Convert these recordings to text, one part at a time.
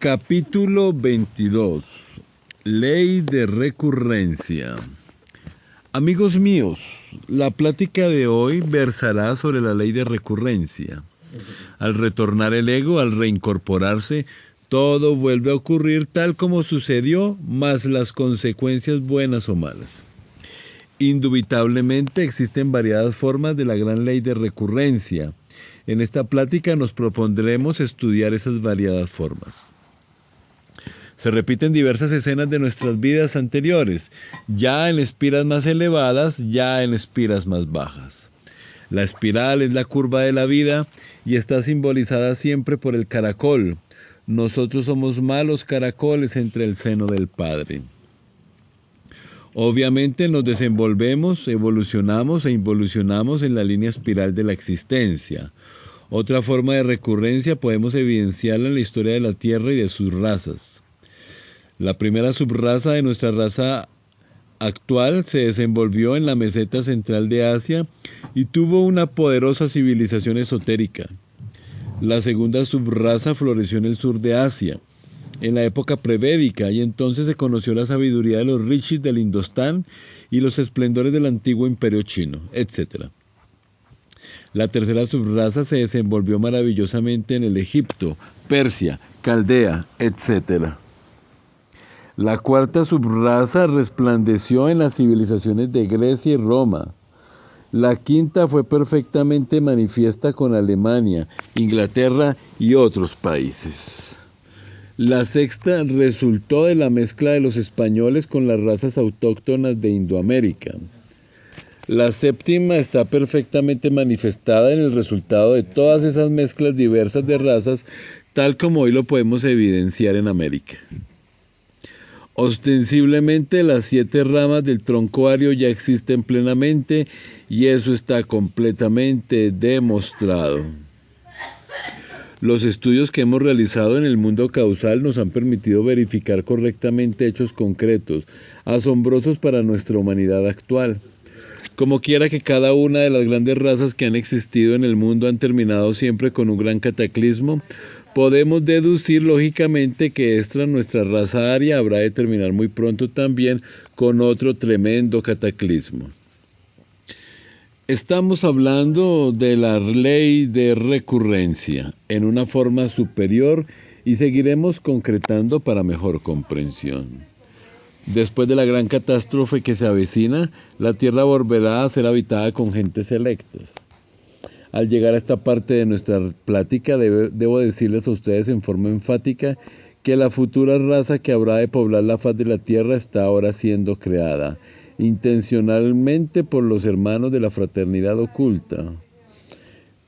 Capítulo 22. Ley de recurrencia. Amigos míos, la plática de hoy versará sobre la ley de recurrencia. Al retornar el ego, al reincorporarse, todo vuelve a ocurrir tal como sucedió, más las consecuencias buenas o malas. Indubitablemente existen variadas formas de la gran ley de recurrencia. En esta plática nos propondremos estudiar esas variadas formas. Se repiten diversas escenas de nuestras vidas anteriores, ya en espiras más elevadas, ya en espiras más bajas. La espiral es la curva de la vida y está simbolizada siempre por el caracol. Nosotros somos malos caracoles entre el seno del Padre. Obviamente nos desenvolvemos, evolucionamos e involucionamos en la línea espiral de la existencia. Otra forma de recurrencia podemos evidenciarla en la historia de la Tierra y de sus razas. La primera subraza de nuestra raza actual se desenvolvió en la meseta central de Asia y tuvo una poderosa civilización esotérica. La segunda subraza floreció en el sur de Asia, en la época prevédica, y entonces se conoció la sabiduría de los rishis del Indostán y los esplendores del antiguo imperio chino, etc. La tercera subraza se desenvolvió maravillosamente en el Egipto, Persia, Caldea, etc. La cuarta subraza resplandeció en las civilizaciones de Grecia y Roma. La quinta fue perfectamente manifiesta con Alemania, Inglaterra y otros países. La sexta resultó de la mezcla de los españoles con las razas autóctonas de Indoamérica. La séptima está perfectamente manifestada en el resultado de todas esas mezclas diversas de razas, tal como hoy lo podemos evidenciar en América. Ostensiblemente las 7 ramas del tronco ario ya existen plenamente y eso está completamente demostrado. Los estudios que hemos realizado en el mundo causal nos han permitido verificar correctamente hechos concretos, asombrosos para nuestra humanidad actual. Como quiera que cada una de las grandes razas que han existido en el mundo han terminado siempre con un gran cataclismo, podemos deducir lógicamente que esta nuestra raza aria habrá de terminar muy pronto también con otro tremendo cataclismo. Estamos hablando de la ley de recurrencia en una forma superior y seguiremos concretando para mejor comprensión. Después de la gran catástrofe que se avecina, la tierra volverá a ser habitada con gentes selectas. Al llegar a esta parte de nuestra plática, debo decirles a ustedes en forma enfática que la futura raza que habrá de poblar la faz de la tierra está ahora siendo creada, intencionalmente por los hermanos de la fraternidad oculta.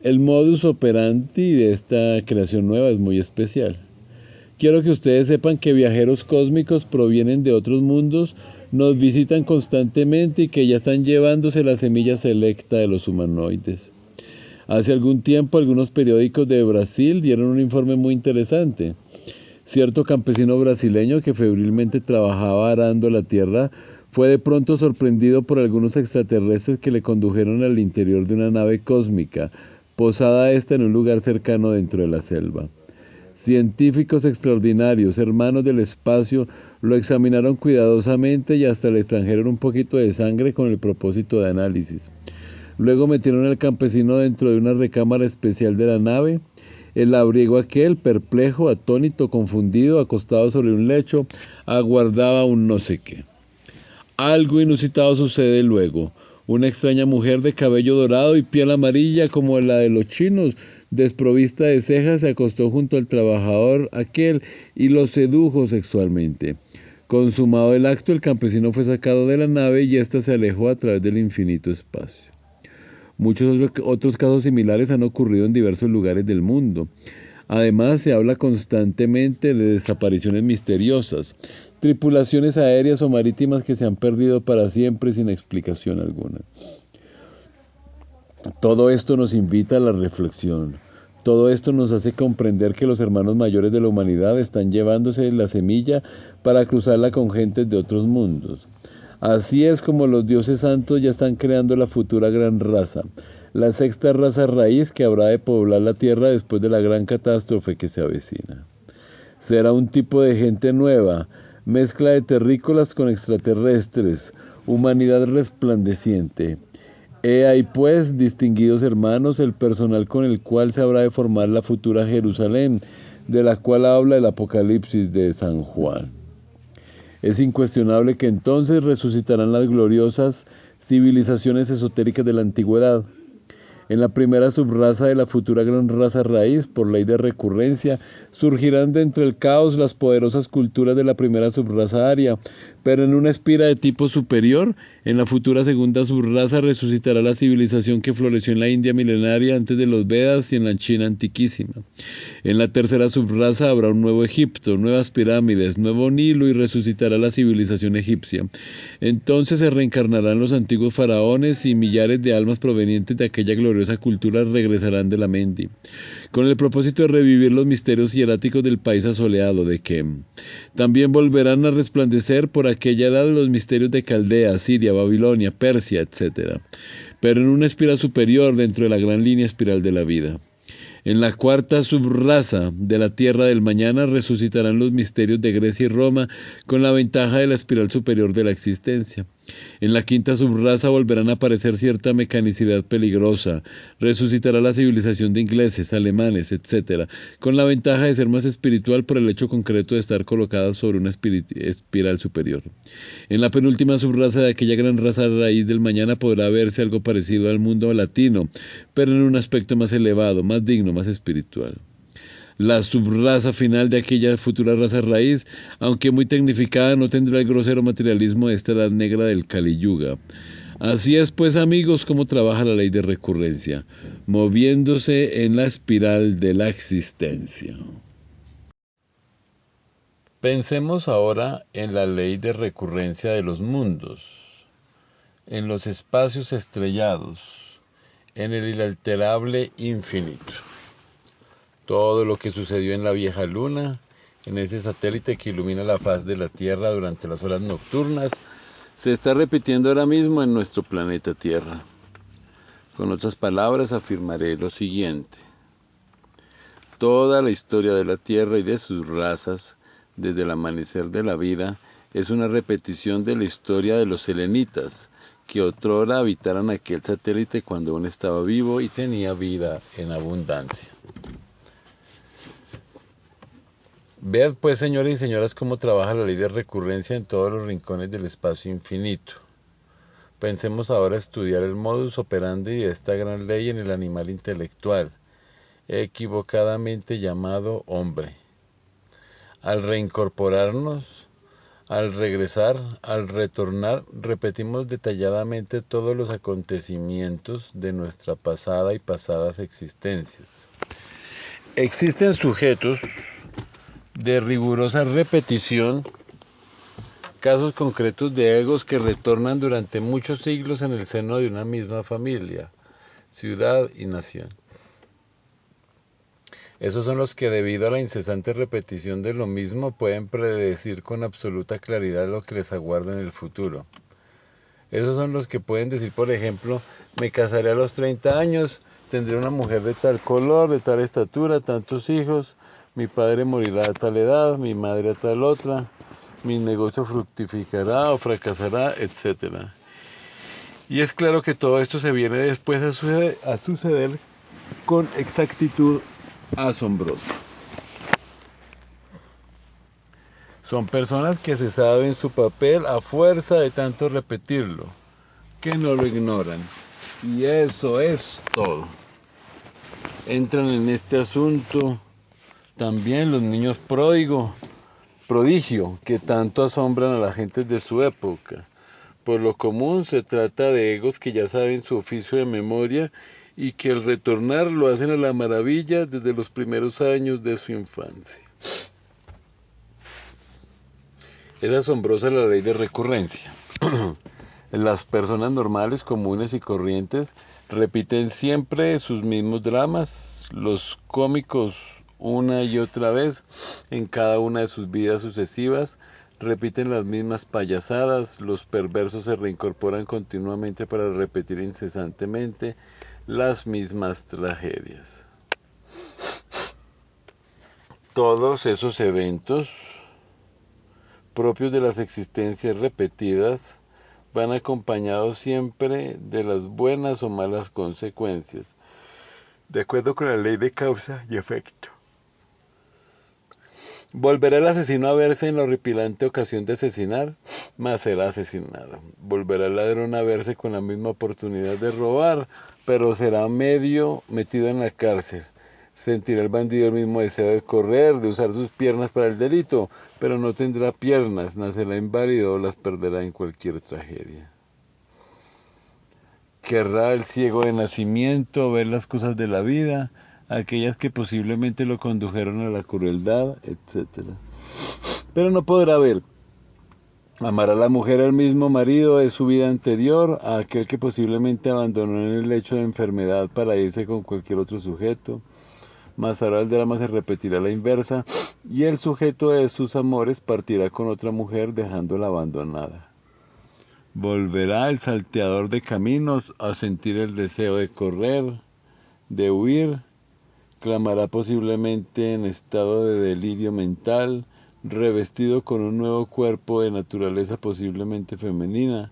El modus operandi de esta creación nueva es muy especial. Quiero que ustedes sepan que viajeros cósmicos provienen de otros mundos, nos visitan constantemente y que ya están llevándose la semilla selecta de los humanoides. Hace algún tiempo algunos periódicos de Brasil dieron un informe muy interesante. Cierto campesino brasileño que febrilmente trabajaba arando la tierra fue de pronto sorprendido por algunos extraterrestres que le condujeron al interior de una nave cósmica, posada esta en un lugar cercano dentro de la selva. Científicos extraordinarios, hermanos del espacio, lo examinaron cuidadosamente y hasta le extrajeron un poquito de sangre con el propósito de análisis. Luego metieron al campesino dentro de una recámara especial de la nave. El labriego aquel, perplejo, atónito, confundido, acostado sobre un lecho, aguardaba un no sé qué. Algo inusitado sucede luego. Una extraña mujer de cabello dorado y piel amarilla como la de los chinos, desprovista de cejas, se acostó junto al trabajador aquel y lo sedujo sexualmente. Consumado el acto, el campesino fue sacado de la nave y ésta se alejó a través del infinito espacio. Muchos otros casos similares han ocurrido en diversos lugares del mundo. Además, se habla constantemente de desapariciones misteriosas, tripulaciones aéreas o marítimas que se han perdido para siempre sin explicación alguna. Todo esto nos invita a la reflexión. Todo esto nos hace comprender que los hermanos mayores de la humanidad están llevándose la semilla para cruzarla con gentes de otros mundos. Así es como los dioses santos ya están creando la futura gran raza, la sexta raza raíz que habrá de poblar la tierra después de la gran catástrofe que se avecina. Será un tipo de gente nueva, mezcla de terrícolas con extraterrestres, humanidad resplandeciente. He ahí pues, distinguidos hermanos, el personal con el cual se habrá de formar la futura Jerusalén, de la cual habla el Apocalipsis de San Juan. Es incuestionable que entonces resucitarán las gloriosas civilizaciones esotéricas de la antigüedad. En la primera subraza de la futura gran raza raíz, por ley de recurrencia, surgirán de entre el caos las poderosas culturas de la primera subraza aria, pero en una espira de tipo superior, en la futura segunda subraza resucitará la civilización que floreció en la India milenaria antes de los Vedas y en la China antiquísima. En la tercera subraza habrá un nuevo Egipto, nuevas pirámides, nuevo Nilo y resucitará la civilización egipcia. Entonces se reencarnarán los antiguos faraones y millares de almas provenientes de aquella gloriosa cultura regresarán de la Mendi, con el propósito de revivir los misterios hieráticos del país asoleado de Kem. También volverán a resplandecer por aquella edad los misterios de Caldea, Siria, Babilonia, Persia, etc., pero en una espiral superior dentro de la gran línea espiral de la vida. En la cuarta subraza de la tierra del mañana resucitarán los misterios de Grecia y Roma con la ventaja de la espiral superior de la existencia. En la quinta subraza volverán a aparecer cierta mecanicidad peligrosa. Resucitará la civilización de ingleses, alemanes, etc., con la ventaja de ser más espiritual por el hecho concreto de estar colocada sobre una espiral superior. En la penúltima subraza de aquella gran raza raíz del mañana podrá verse algo parecido al mundo latino, pero en un aspecto más elevado, más digno, más espiritual. La subraza final de aquella futura raza raíz, aunque muy tecnificada, no tendrá el grosero materialismo de esta edad negra del Kali Yuga. Así es, pues, amigos, cómo trabaja la ley de recurrencia, moviéndose en la espiral de la existencia. Pensemos ahora en la ley de recurrencia de los mundos, en los espacios estrellados, en el inalterable infinito. Todo lo que sucedió en la vieja luna, en ese satélite que ilumina la faz de la Tierra durante las horas nocturnas, se está repitiendo ahora mismo en nuestro planeta Tierra. Con otras palabras, afirmaré lo siguiente. Toda la historia de la Tierra y de sus razas, desde el amanecer de la vida, es una repetición de la historia de los selenitas, que otrora habitaran aquel satélite cuando aún estaba vivo y tenía vida en abundancia. Vean pues, señores y señoras, cómo trabaja la ley de recurrencia en todos los rincones del espacio infinito. Pensemos ahora estudiar el modus operandi de esta gran ley en el animal intelectual, equivocadamente llamado hombre. Al reincorporarnos, al regresar, al retornar, repetimos detalladamente todos los acontecimientos de nuestra pasada y pasadas existencias. Existen sujetos de rigurosa repetición, casos concretos de egos que retornan durante muchos siglos en el seno de una misma familia, ciudad y nación. Esos son los que, debido a la incesante repetición de lo mismo, pueden predecir con absoluta claridad lo que les aguarda en el futuro. Esos son los que pueden decir, por ejemplo, me casaré a los 30 años, tendré una mujer de tal color, de tal estatura, tantos hijos, mi padre morirá a tal edad, mi madre a tal otra, mi negocio fructificará o fracasará, etc. Y es claro que todo esto se viene después a suceder con exactitud asombrosa. Son personas que se saben su papel a fuerza de tanto repetirlo, que no lo ignoran. Y eso es todo. Entran en este asunto también los niños prodigio, que tanto asombran a la gente de su época. Por lo común se trata de egos que ya saben su oficio de memoria y que al retornar lo hacen a la maravilla desde los primeros años de su infancia. Es asombrosa la ley de recurrencia. Las personas normales, comunes y corrientes repiten siempre sus mismos dramas, los cómicos una y otra vez en cada una de sus vidas sucesivas, repiten las mismas payasadas, los perversos se reincorporan continuamente para repetir incesantemente las mismas tragedias. Todos esos eventos propios de las existencias repetidas van acompañados siempre de las buenas o malas consecuencias, de acuerdo con la ley de causa y efecto. Volverá el asesino a verse en la horripilante ocasión de asesinar, mas será asesinado. Volverá el ladrón a verse con la misma oportunidad de robar, pero será medio metido en la cárcel. Sentirá el bandido el mismo deseo de correr, de usar sus piernas para el delito, pero no tendrá piernas, nacerá inválido o las perderá en cualquier tragedia. Querrá el ciego de nacimiento ver las cosas de la vida, aquellas que posiblemente lo condujeron a la crueldad, etc. Pero no podrá ver. Amará a la mujer al mismo marido de su vida anterior, a aquel que posiblemente abandonó en el lecho de enfermedad para irse con cualquier otro sujeto. Mas ahora el drama se repetirá a la inversa, y el sujeto de sus amores partirá con otra mujer dejándola abandonada. Volverá el salteador de caminos a sentir el deseo de correr, de huir, clamará posiblemente en estado de delirio mental, revestido con un nuevo cuerpo de naturaleza posiblemente femenina,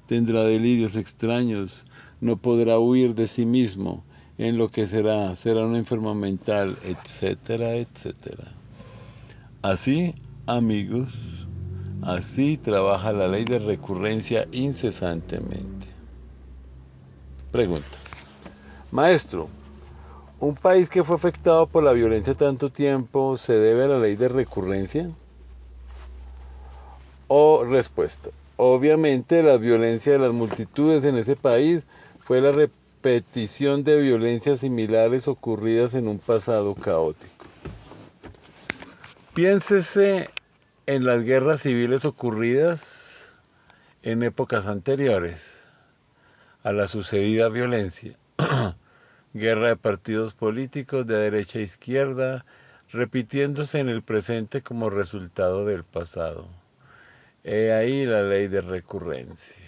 tendrá delirios extraños, no podrá huir de sí mismo, enloquecerá, será un enfermo mental, etcétera, etcétera. Así, amigos, así trabaja la ley de recurrencia incesantemente. Pregunta. Maestro, ¿un país que fue afectado por la violencia tanto tiempo se debe a la ley de recurrencia? O respuesta. Obviamente la violencia de las multitudes en ese país fue la repetición de violencias similares ocurridas en un pasado caótico. Piénsese en las guerras civiles ocurridas en épocas anteriores a la sucedida violencia. Guerra de partidos políticos de derecha e izquierda, repitiéndose en el presente como resultado del pasado. He ahí la ley de recurrencia.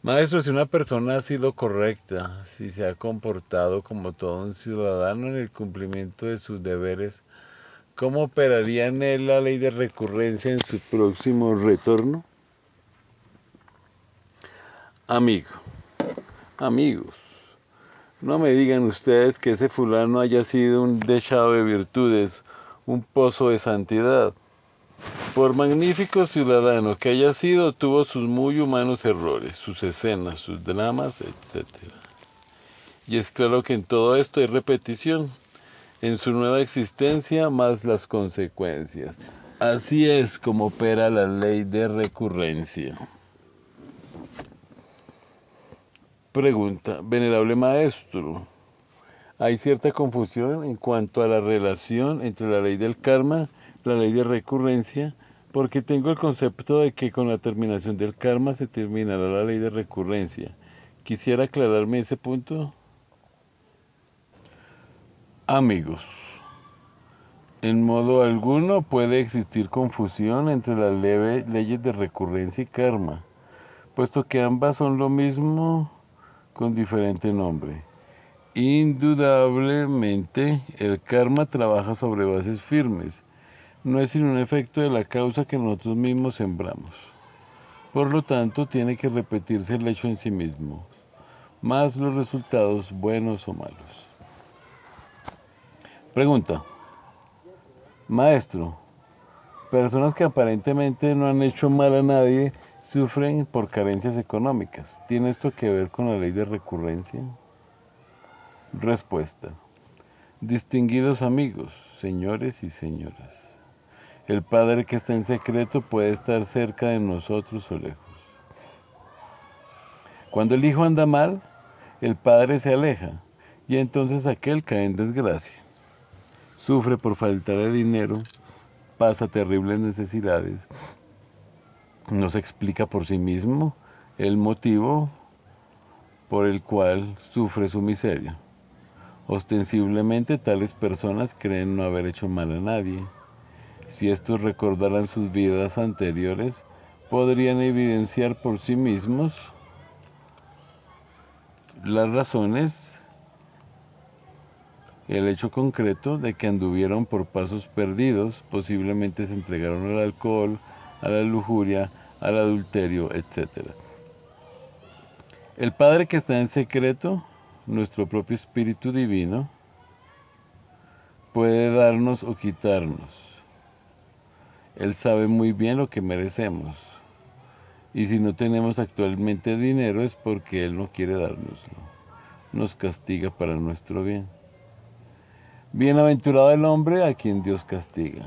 Maestro, si una persona ha sido correcta, si se ha comportado como todo un ciudadano en el cumplimiento de sus deberes, ¿cómo operaría en él la ley de recurrencia en su próximo retorno? Amigos, no me digan ustedes que ese fulano haya sido un dechado de virtudes, un pozo de santidad. Por magnífico ciudadano que haya sido, tuvo sus muy humanos errores, sus escenas, sus dramas, etc. Y es claro que en todo esto hay repetición, en su nueva existencia más las consecuencias. Así es como opera la ley de recurrencia. Pregunta, venerable maestro, hay cierta confusión en cuanto a la relación entre la ley del karma, la ley de recurrencia, porque tengo el concepto de que con la terminación del karma se terminará la ley de recurrencia. ¿Quisiera aclararme ese punto? Amigos, en modo alguno puede existir confusión entre las leyes de recurrencia y karma, puesto que ambas son lo mismo con diferente nombre. Indudablemente, el karma trabaja sobre bases firmes, no es sino un efecto de la causa que nosotros mismos sembramos. Por lo tanto, tiene que repetirse el hecho en sí mismo, más los resultados buenos o malos. Pregunta. Maestro, personas que aparentemente no han hecho mal a nadie sufren por carencias económicas. ¿Tiene esto que ver con la ley de recurrencia? Respuesta. Distinguidos amigos, señores y señoras, el Padre que está en secreto puede estar cerca de nosotros o lejos. Cuando el Hijo anda mal, el Padre se aleja, y entonces aquel cae en desgracia. Sufre por falta de dinero, pasa terribles necesidades, no se explica por sí mismo el motivo por el cual sufre su miseria. Ostensiblemente tales personas creen no haber hecho mal a nadie. Si estos recordaran sus vidas anteriores, podrían evidenciar por sí mismos las razones el hecho concreto de que anduvieron por pasos perdidos, posiblemente se entregaron al alcohol, a la lujuria, al adulterio, etc. El Padre que está en secreto, nuestro propio Espíritu Divino, puede darnos o quitarnos. Él sabe muy bien lo que merecemos. Y si no tenemos actualmente dinero es porque Él no quiere dárnoslo. Nos castiga para nuestro bien. Bienaventurado el hombre a quien Dios castiga.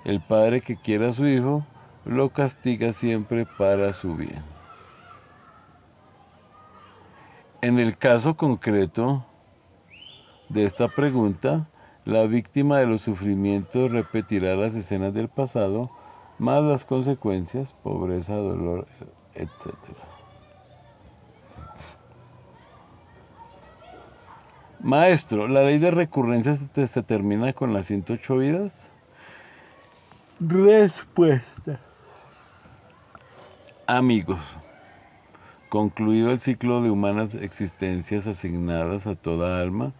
El padre que quiere a su hijo lo castiga siempre para su bien. En el caso concreto de esta pregunta, la víctima de los sufrimientos repetirá las escenas del pasado, más las consecuencias, pobreza, dolor, etc. Maestro, ¿la ley de recurrencia se termina con las 108 vidas? Respuesta. Amigos, concluido el ciclo de humanas existencias asignadas a toda alma,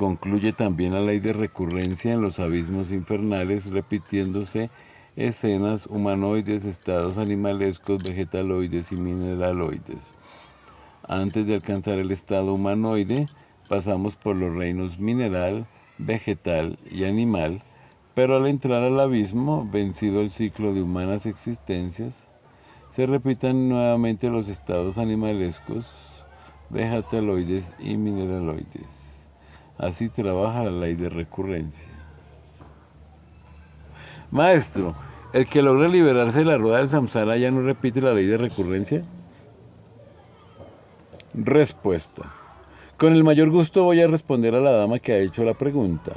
concluye también la ley de recurrencia en los abismos infernales, repitiéndose escenas humanoides, estados animalescos, vegetaloides y mineraloides. Antes de alcanzar el estado humanoide, pasamos por los reinos mineral, vegetal y animal, pero al entrar al abismo, vencido el ciclo de humanas existencias, se repitan nuevamente los estados animalescos, vegetaloides y mineraloides. Así trabaja la ley de recurrencia. Maestro, ¿el que logra liberarse de la rueda del samsara ya no repite la ley de recurrencia? Respuesta. Con el mayor gusto voy a responder a la dama que ha hecho la pregunta.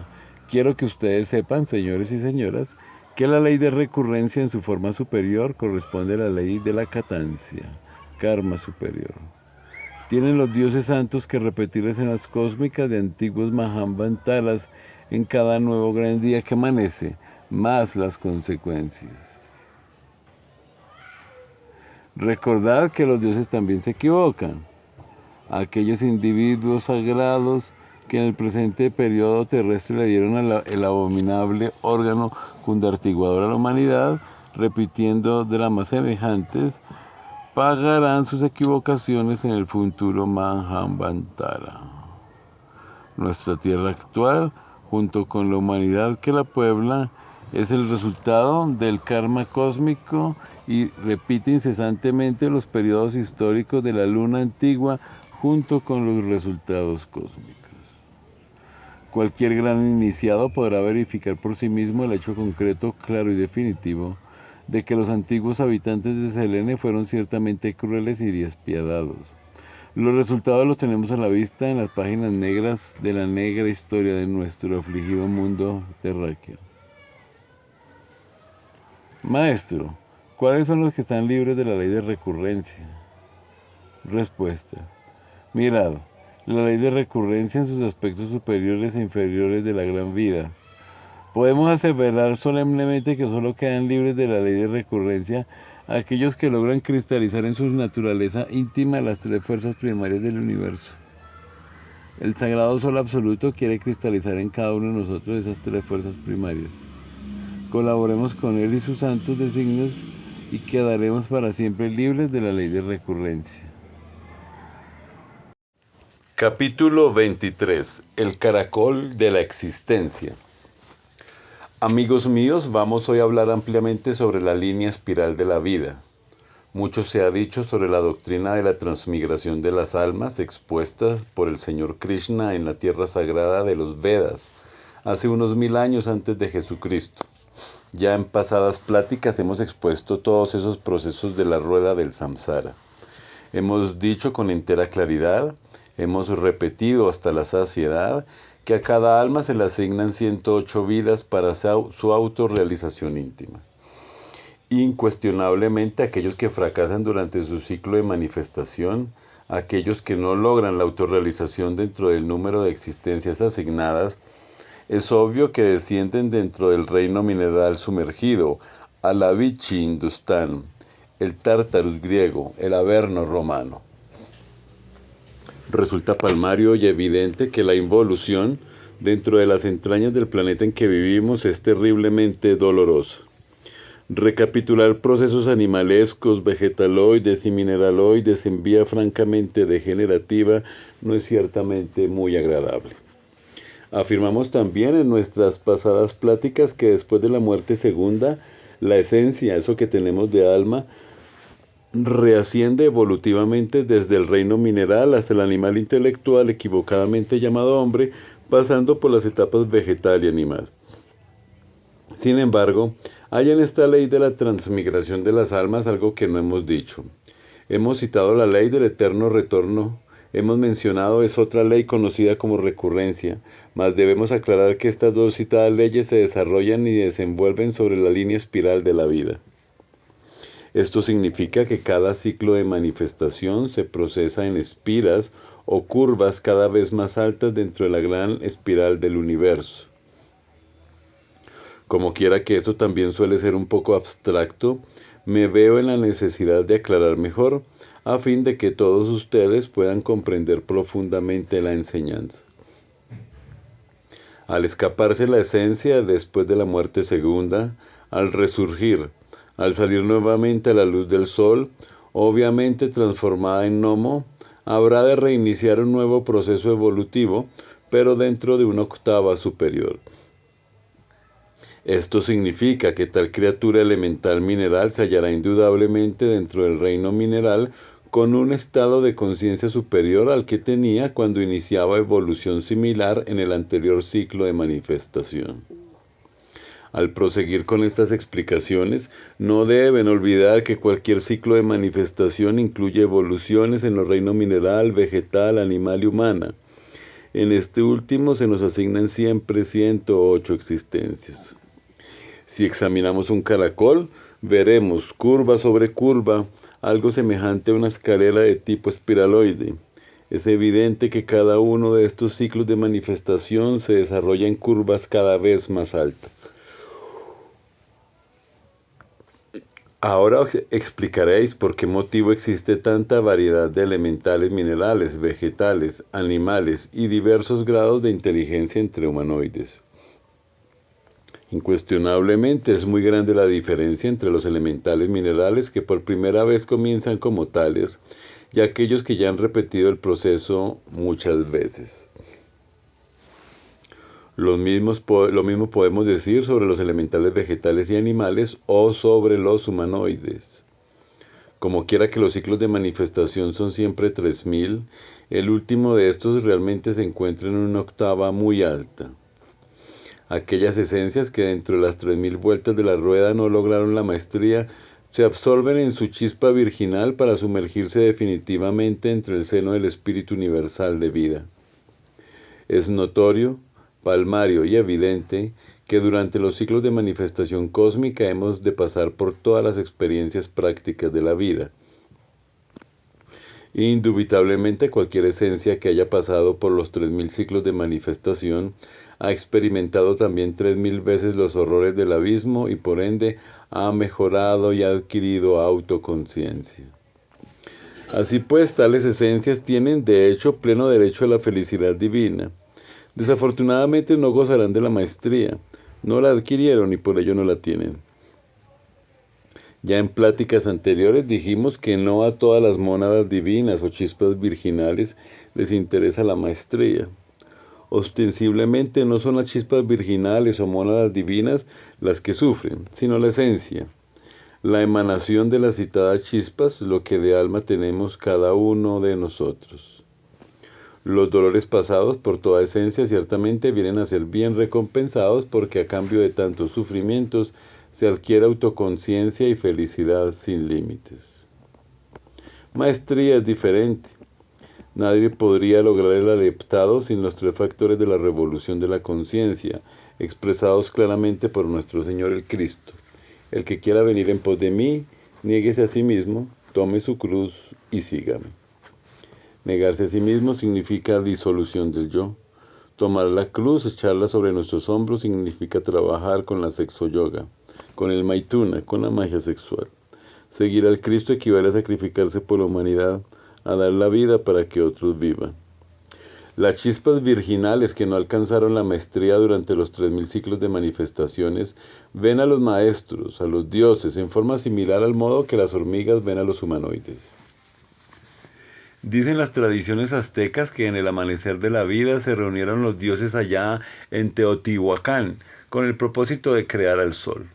Quiero que ustedes sepan, señores y señoras, que la ley de recurrencia en su forma superior corresponde a la ley de la catancia, karma superior. Tienen los dioses santos que repetir escenas cósmicas de antiguos Mahambantaras en cada nuevo gran día que amanece, más las consecuencias. Recordad que los dioses también se equivocan. Aquellos individuos sagrados que en el presente periodo terrestre le dieron el abominable órgano cundartiguador a la humanidad, repitiendo dramas semejantes, pagarán sus equivocaciones en el futuro Manjambantara. Nuestra tierra actual, junto con la humanidad que la puebla, es el resultado del karma cósmico y repite incesantemente los periodos históricos de la luna antigua junto con los resultados cósmicos. Cualquier gran iniciado podrá verificar por sí mismo el hecho concreto, claro y definitivo de que los antiguos habitantes de Selene fueron ciertamente crueles y despiadados. Los resultados los tenemos a la vista en las páginas negras de la negra historia de nuestro afligido mundo terráqueo. Maestro, ¿cuáles son los que están libres de la ley de recurrencia? Respuesta. Mirad, la ley de recurrencia en sus aspectos superiores e inferiores de la gran vida. Podemos aseverar solemnemente que solo quedan libres de la ley de recurrencia aquellos que logran cristalizar en su naturaleza íntima las tres fuerzas primarias del universo. El sagrado sol absoluto quiere cristalizar en cada uno de nosotros esas tres fuerzas primarias. Colaboremos con él y sus santos designios y quedaremos para siempre libres de la ley de recurrencia. Capítulo 23. El caracol de la existencia. Amigos míos, vamos hoy a hablar ampliamente sobre la línea espiral de la vida. Mucho se ha dicho sobre la doctrina de la transmigración de las almas expuesta por el Señor Krishna en la tierra sagrada de los Vedas, hace unos 1000 años antes de Jesucristo. Ya en pasadas pláticas hemos expuesto todos esos procesos de la rueda del samsara. Hemos dicho con entera claridad, hemos repetido hasta la saciedad, que a cada alma se le asignan 108 vidas para su autorrealización íntima. Incuestionablemente aquellos que fracasan durante su ciclo de manifestación, aquellos que no logran la autorrealización dentro del número de existencias asignadas, es obvio que descienden dentro del reino mineral sumergido, al Avichi hindustán, el Tártarus griego, el Averno romano. Resulta palmario y evidente que la involución dentro de las entrañas del planeta en que vivimos es terriblemente dolorosa. Recapitular procesos animalescos, vegetaloides y mineraloides en vía francamente degenerativa no es ciertamente muy agradable. Afirmamos también en nuestras pasadas pláticas que después de la muerte segunda, la esencia, eso que tenemos de alma, reasciende evolutivamente desde el reino mineral hasta el animal intelectual equivocadamente llamado hombre, pasando por las etapas vegetal y animal. Sin embargo, hay en esta ley de la transmigración de las almas algo que no hemos dicho. Hemos citado la ley del eterno retorno, hemos mencionado es otra ley conocida como recurrencia, mas debemos aclarar que estas dos citadas leyes se desarrollan y desenvuelven sobre la línea espiral de la vida. Esto significa que cada ciclo de manifestación se procesa en espiras o curvas cada vez más altas dentro de la gran espiral del universo. Como quiera que esto también suele ser un poco abstracto, me veo en la necesidad de aclarar mejor, a fin de que todos ustedes puedan comprender profundamente la enseñanza. Al escaparse la esencia después de la muerte segunda, al resurgir, al salir nuevamente a la luz del sol, obviamente transformada en gnomo, habrá de reiniciar un nuevo proceso evolutivo, pero dentro de una octava superior. Esto significa que tal criatura elemental mineral se hallará indudablemente dentro del reino mineral con un estado de conciencia superior al que tenía cuando iniciaba evolución similar en el anterior ciclo de manifestación. Al proseguir con estas explicaciones, no deben olvidar que cualquier ciclo de manifestación incluye evoluciones en los reinos mineral, vegetal, animal y humana. En este último se nos asignan siempre 108 existencias. Si examinamos un caracol, veremos curva sobre curva, algo semejante a una escalera de tipo espiraloide. Es evidente que cada uno de estos ciclos de manifestación se desarrolla en curvas cada vez más altas. Ahora explicaréis por qué motivo existe tanta variedad de elementales minerales, vegetales, animales y diversos grados de inteligencia entre humanoides. Incuestionablemente es muy grande la diferencia entre los elementales minerales que por primera vez comienzan como tales y aquellos que ya han repetido el proceso muchas veces. Lo mismo podemos decir sobre los elementales vegetales y animales o sobre los humanoides. Como quiera que los ciclos de manifestación son siempre 3000, el último de estos realmente se encuentra en una octava muy alta. Aquellas esencias que dentro de las 3000 vueltas de la rueda no lograron la maestría se absorben en su chispa virginal para sumergirse definitivamente entre el seno del espíritu universal de vida. Es notorio, palmario y evidente que durante los ciclos de manifestación cósmica hemos de pasar por todas las experiencias prácticas de la vida. Indubitablemente cualquier esencia que haya pasado por los 3000 ciclos de manifestación ha experimentado también 3000 veces los horrores del abismo y por ende ha mejorado y ha adquirido autoconciencia. Así pues, tales esencias tienen de hecho pleno derecho a la felicidad divina. Desafortunadamente no gozarán de la maestría, no la adquirieron y por ello no la tienen. Ya en pláticas anteriores dijimos que no a todas las mónadas divinas o chispas virginales les interesa la maestría. Ostensiblemente no son las chispas virginales o mónadas divinas las que sufren, sino la esencia, la emanación de las citadas chispas, lo que de alma tenemos cada uno de nosotros. Los dolores pasados por toda esencia ciertamente vienen a ser bien recompensados porque a cambio de tantos sufrimientos se adquiere autoconciencia y felicidad sin límites. Maestría es diferente. Nadie podría lograr el adeptado sin los 3 factores de la revolución de la conciencia, expresados claramente por nuestro Señor el Cristo. El que quiera venir en pos de mí, niéguese a sí mismo, tome su cruz y sígame. Negarse a sí mismo significa disolución del yo. Tomar la cruz, echarla sobre nuestros hombros, significa trabajar con la sexo yoga, con el maituna, con la magia sexual. Seguir al Cristo equivale a sacrificarse por la humanidad, a dar la vida para que otros vivan. Las chispas virginales que no alcanzaron la maestría durante los 3000 ciclos de manifestaciones ven a los maestros, a los dioses, en forma similar al modo que las hormigas ven a los humanoides. Dicen las tradiciones aztecas que en el amanecer de la vida se reunieron los dioses allá en Teotihuacán con el propósito de crear al sol.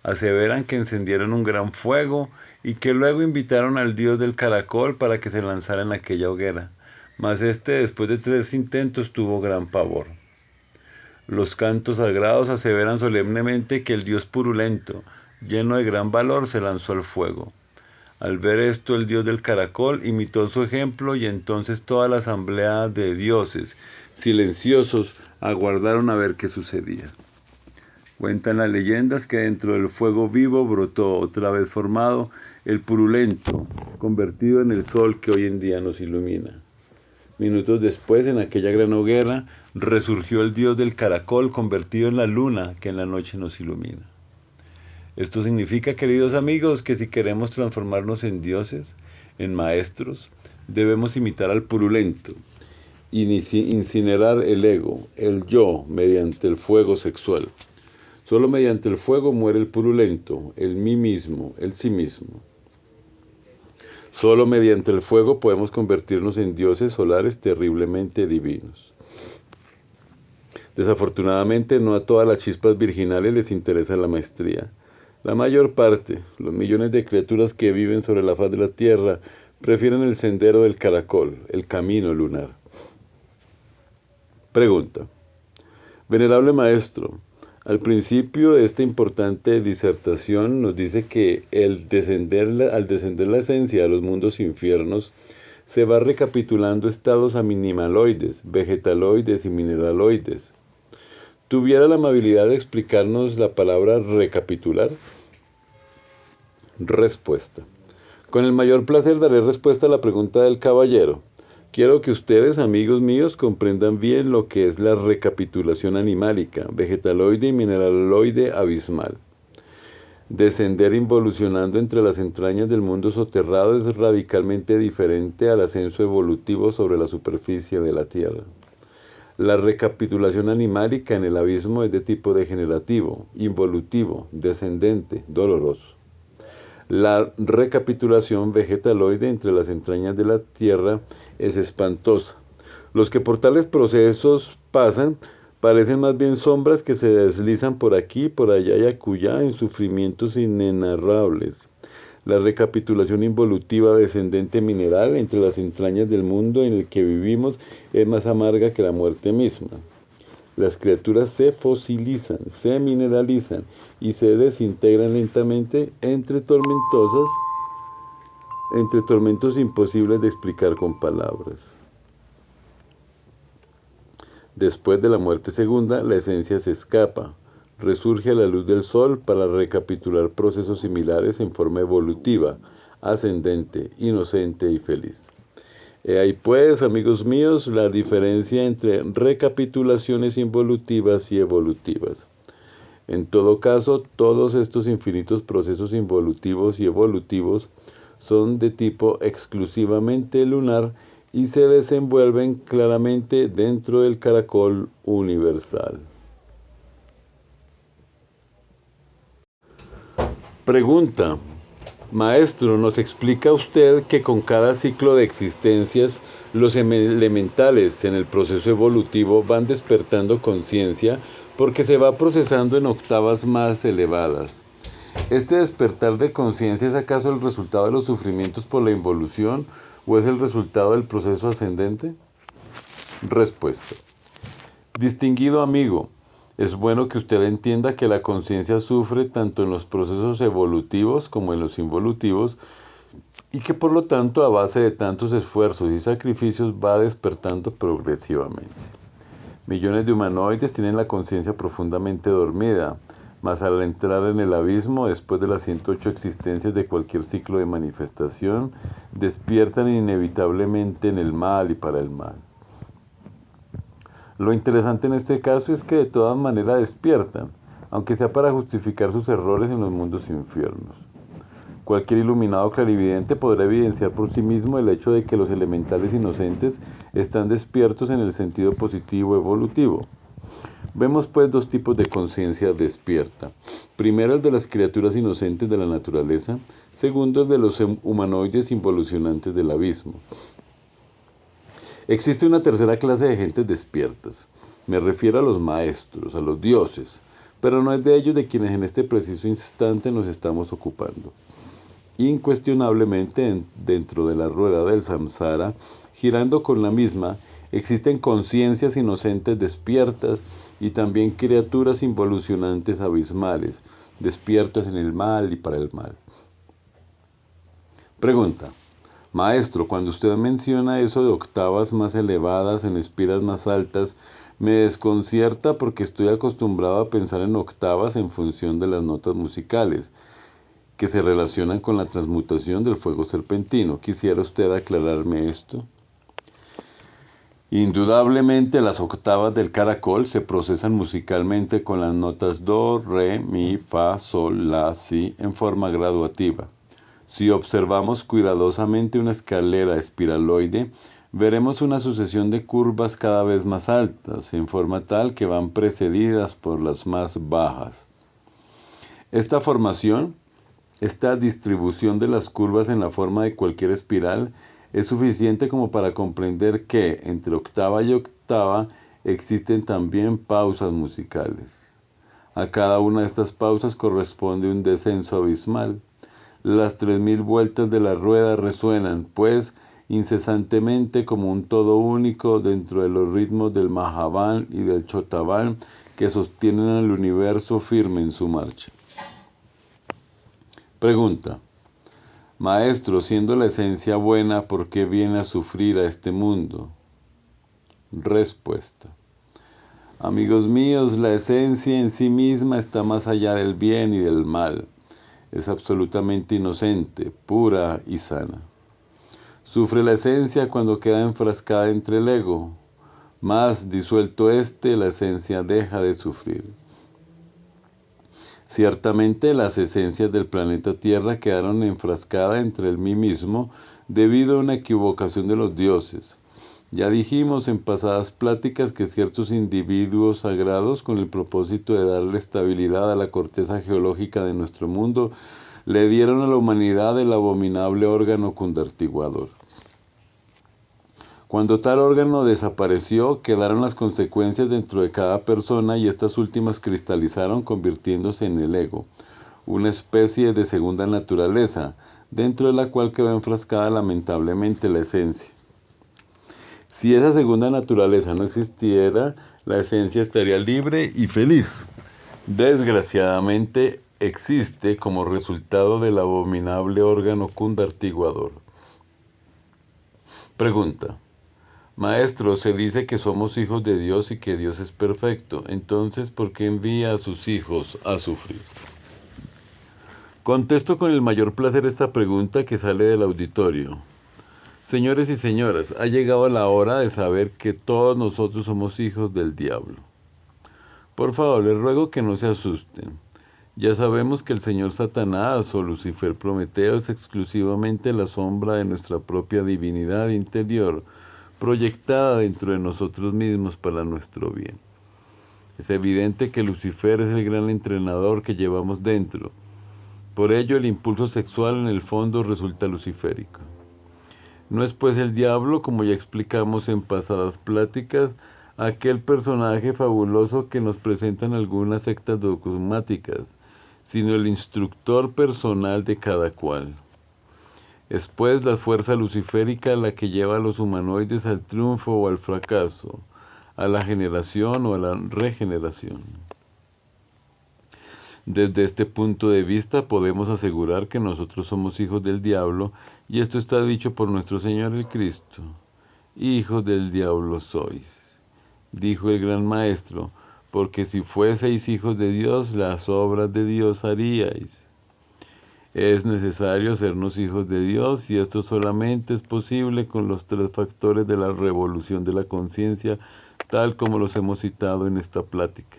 Aseveran que encendieron un gran fuego y que luego invitaron al dios del caracol para que se lanzara en aquella hoguera. Mas este, después de 3 intentos, tuvo gran pavor. Los cantos sagrados aseveran solemnemente que el dios purulento, lleno de gran valor, se lanzó al fuego. Al ver esto, el dios del caracol imitó su ejemplo y entonces toda la asamblea de dioses, silenciosos, aguardaron a ver qué sucedía. Cuentan las leyendas que dentro del fuego vivo brotó, otra vez formado, el purulento, convertido en el sol que hoy en día nos ilumina. Minutos después, en aquella gran hoguera, resurgió el dios del caracol, convertido en la luna que en la noche nos ilumina. Esto significa, queridos amigos, que si queremos transformarnos en dioses, en maestros, debemos imitar al purulento, incinerar el ego, el yo, mediante el fuego sexual. Solo mediante el fuego muere el purulento, el mí mismo, el sí mismo. Solo mediante el fuego podemos convertirnos en dioses solares terriblemente divinos. Desafortunadamente, no a todas las chispas virginales les interesa la maestría. La mayor parte, los millones de criaturas que viven sobre la faz de la tierra, prefieren el sendero del caracol, el camino lunar. Pregunta. Venerable maestro, al principio de esta importante disertación nos dice que al descender la esencia de los mundos infiernos, se va recapitulando estados animaloides, vegetaloides y mineraloides. ¿Tuviera la amabilidad de explicarnos la palabra recapitular? Respuesta. Con el mayor placer daré respuesta a la pregunta del caballero. Quiero que ustedes, amigos míos, comprendan bien lo que es la recapitulación animálica, vegetaloide y mineraloide abismal. Descender involucionando entre las entrañas del mundo soterrado es radicalmente diferente al ascenso evolutivo sobre la superficie de la Tierra. La recapitulación animálica en el abismo es de tipo degenerativo, involutivo, descendente, doloroso. La recapitulación vegetaloide entre las entrañas de la tierra es espantosa. Los que por tales procesos pasan parecen más bien sombras que se deslizan por aquí, por allá y acullá en sufrimientos inenarrables. La recapitulación involutiva descendente mineral entre las entrañas del mundo en el que vivimos es más amarga que la muerte misma. Las criaturas se fosilizan, se mineralizan y se desintegran lentamente entre tormentos imposibles de explicar con palabras. Después de la muerte segunda, la esencia se escapa, resurge a la luz del sol para recapitular procesos similares en forma evolutiva, ascendente, inocente y feliz. Ahí pues, amigos míos, la diferencia entre recapitulaciones involutivas y evolutivas. En todo caso, todos estos infinitos procesos involutivos y evolutivos son de tipo exclusivamente lunar y se desenvuelven claramente dentro del caracol universal. Pregunta. Maestro, ¿nos explica usted que con cada ciclo de existencias los elementales en el proceso evolutivo van despertando conciencia porque se va procesando en octavas más elevadas? ¿Este despertar de conciencia es acaso el resultado de los sufrimientos por la involución o es el resultado del proceso ascendente? Respuesta. Distinguido amigo, es bueno que usted entienda que la conciencia sufre tanto en los procesos evolutivos como en los involutivos y que por lo tanto a base de tantos esfuerzos y sacrificios va despertando progresivamente. Millones de humanoides tienen la conciencia profundamente dormida, mas al entrar en el abismo, después de las 108 existencias de cualquier ciclo de manifestación, despiertan inevitablemente en el mal y para el mal. Lo interesante en este caso es que de todas maneras despiertan, aunque sea para justificar sus errores en los mundos infiernos. Cualquier iluminado clarividente podrá evidenciar por sí mismo el hecho de que los elementales inocentes están despiertos en el sentido positivo evolutivo. Vemos pues dos tipos de conciencia despierta. Primero, el de las criaturas inocentes de la naturaleza. Segundo, el de los humanoides involucionantes del abismo. Existe una tercera clase de gentes despiertas. Me refiero a los maestros, a los dioses, pero no es de ellos de quienes en este preciso instante nos estamos ocupando. Incuestionablemente, dentro de la rueda del samsara, girando con la misma, existen conciencias inocentes despiertas y también criaturas involucionantes abismales, despiertas en el mal y para el mal. Pregunta: Maestro, cuando usted menciona eso de octavas más elevadas en espiras más altas, me desconcierta porque estoy acostumbrado a pensar en octavas en función de las notas musicales, que se relacionan con la transmutación del fuego serpentino. ¿Quisiera usted aclararme esto? Indudablemente las octavas del caracol se procesan musicalmente con las notas do, re, mi, fa, sol, la, si en forma graduativa. Si observamos cuidadosamente una escalera espiraloide, veremos una sucesión de curvas cada vez más altas, en forma tal que van precedidas por las más bajas. Esta formación, esta distribución de las curvas en la forma de cualquier espiral, es suficiente como para comprender que entre octava y octava existen también pausas musicales. A cada una de estas pausas corresponde un descenso abismal. Las 3000 vueltas de la rueda resuenan, pues, incesantemente como un todo único dentro de los ritmos del Mahavan y del Chotavan que sostienen al universo firme en su marcha. Pregunta: Maestro, siendo la esencia buena, ¿por qué viene a sufrir a este mundo? Respuesta: Amigos míos, la esencia en sí misma está más allá del bien y del mal. Es absolutamente inocente, pura y sana. Sufre la esencia cuando queda enfrascada entre el ego. Mas, disuelto éste, la esencia deja de sufrir. Ciertamente las esencias del planeta Tierra quedaron enfrascadas entre el mí mismo debido a una equivocación de los dioses. Ya dijimos en pasadas pláticas que ciertos individuos sagrados, con el propósito de darle estabilidad a la corteza geológica de nuestro mundo, le dieron a la humanidad el abominable órgano cundartiguador. Cuando tal órgano desapareció, quedaron las consecuencias dentro de cada persona y estas últimas cristalizaron convirtiéndose en el ego, una especie de segunda naturaleza, dentro de la cual quedó enfrascada lamentablemente la esencia. Si esa segunda naturaleza no existiera, la esencia estaría libre y feliz. Desgraciadamente, existe como resultado del abominable órgano cundartiguador. Pregunta: Maestro, se dice que somos hijos de Dios y que Dios es perfecto. Entonces, ¿por qué envía a sus hijos a sufrir? Contesto con el mayor placer esta pregunta que sale del auditorio. Señores y señoras, ha llegado la hora de saber que todos nosotros somos hijos del diablo. Por favor, les ruego que no se asusten. Ya sabemos que el señor Satanás o Lucifer Prometeo es exclusivamente la sombra de nuestra propia divinidad interior, proyectada dentro de nosotros mismos para nuestro bien. Es evidente que Lucifer es el gran entrenador que llevamos dentro. Por ello, el impulso sexual en el fondo resulta luciférico. No es pues el diablo, como ya explicamos en pasadas pláticas, aquel personaje fabuloso que nos presentan algunas sectas dogmáticas, sino el instructor personal de cada cual. Es pues la fuerza luciférica la que lleva a los humanoides al triunfo o al fracaso, a la generación o a la regeneración. Desde este punto de vista podemos asegurar que nosotros somos hijos del diablo, y esto está dicho por nuestro Señor el Cristo. Hijos del diablo sois, dijo el gran Maestro, porque si fueseis hijos de Dios, las obras de Dios haríais. Es necesario hacernos hijos de Dios, y esto solamente es posible con los 3 factores de la revolución de la conciencia, tal como los hemos citado en esta plática.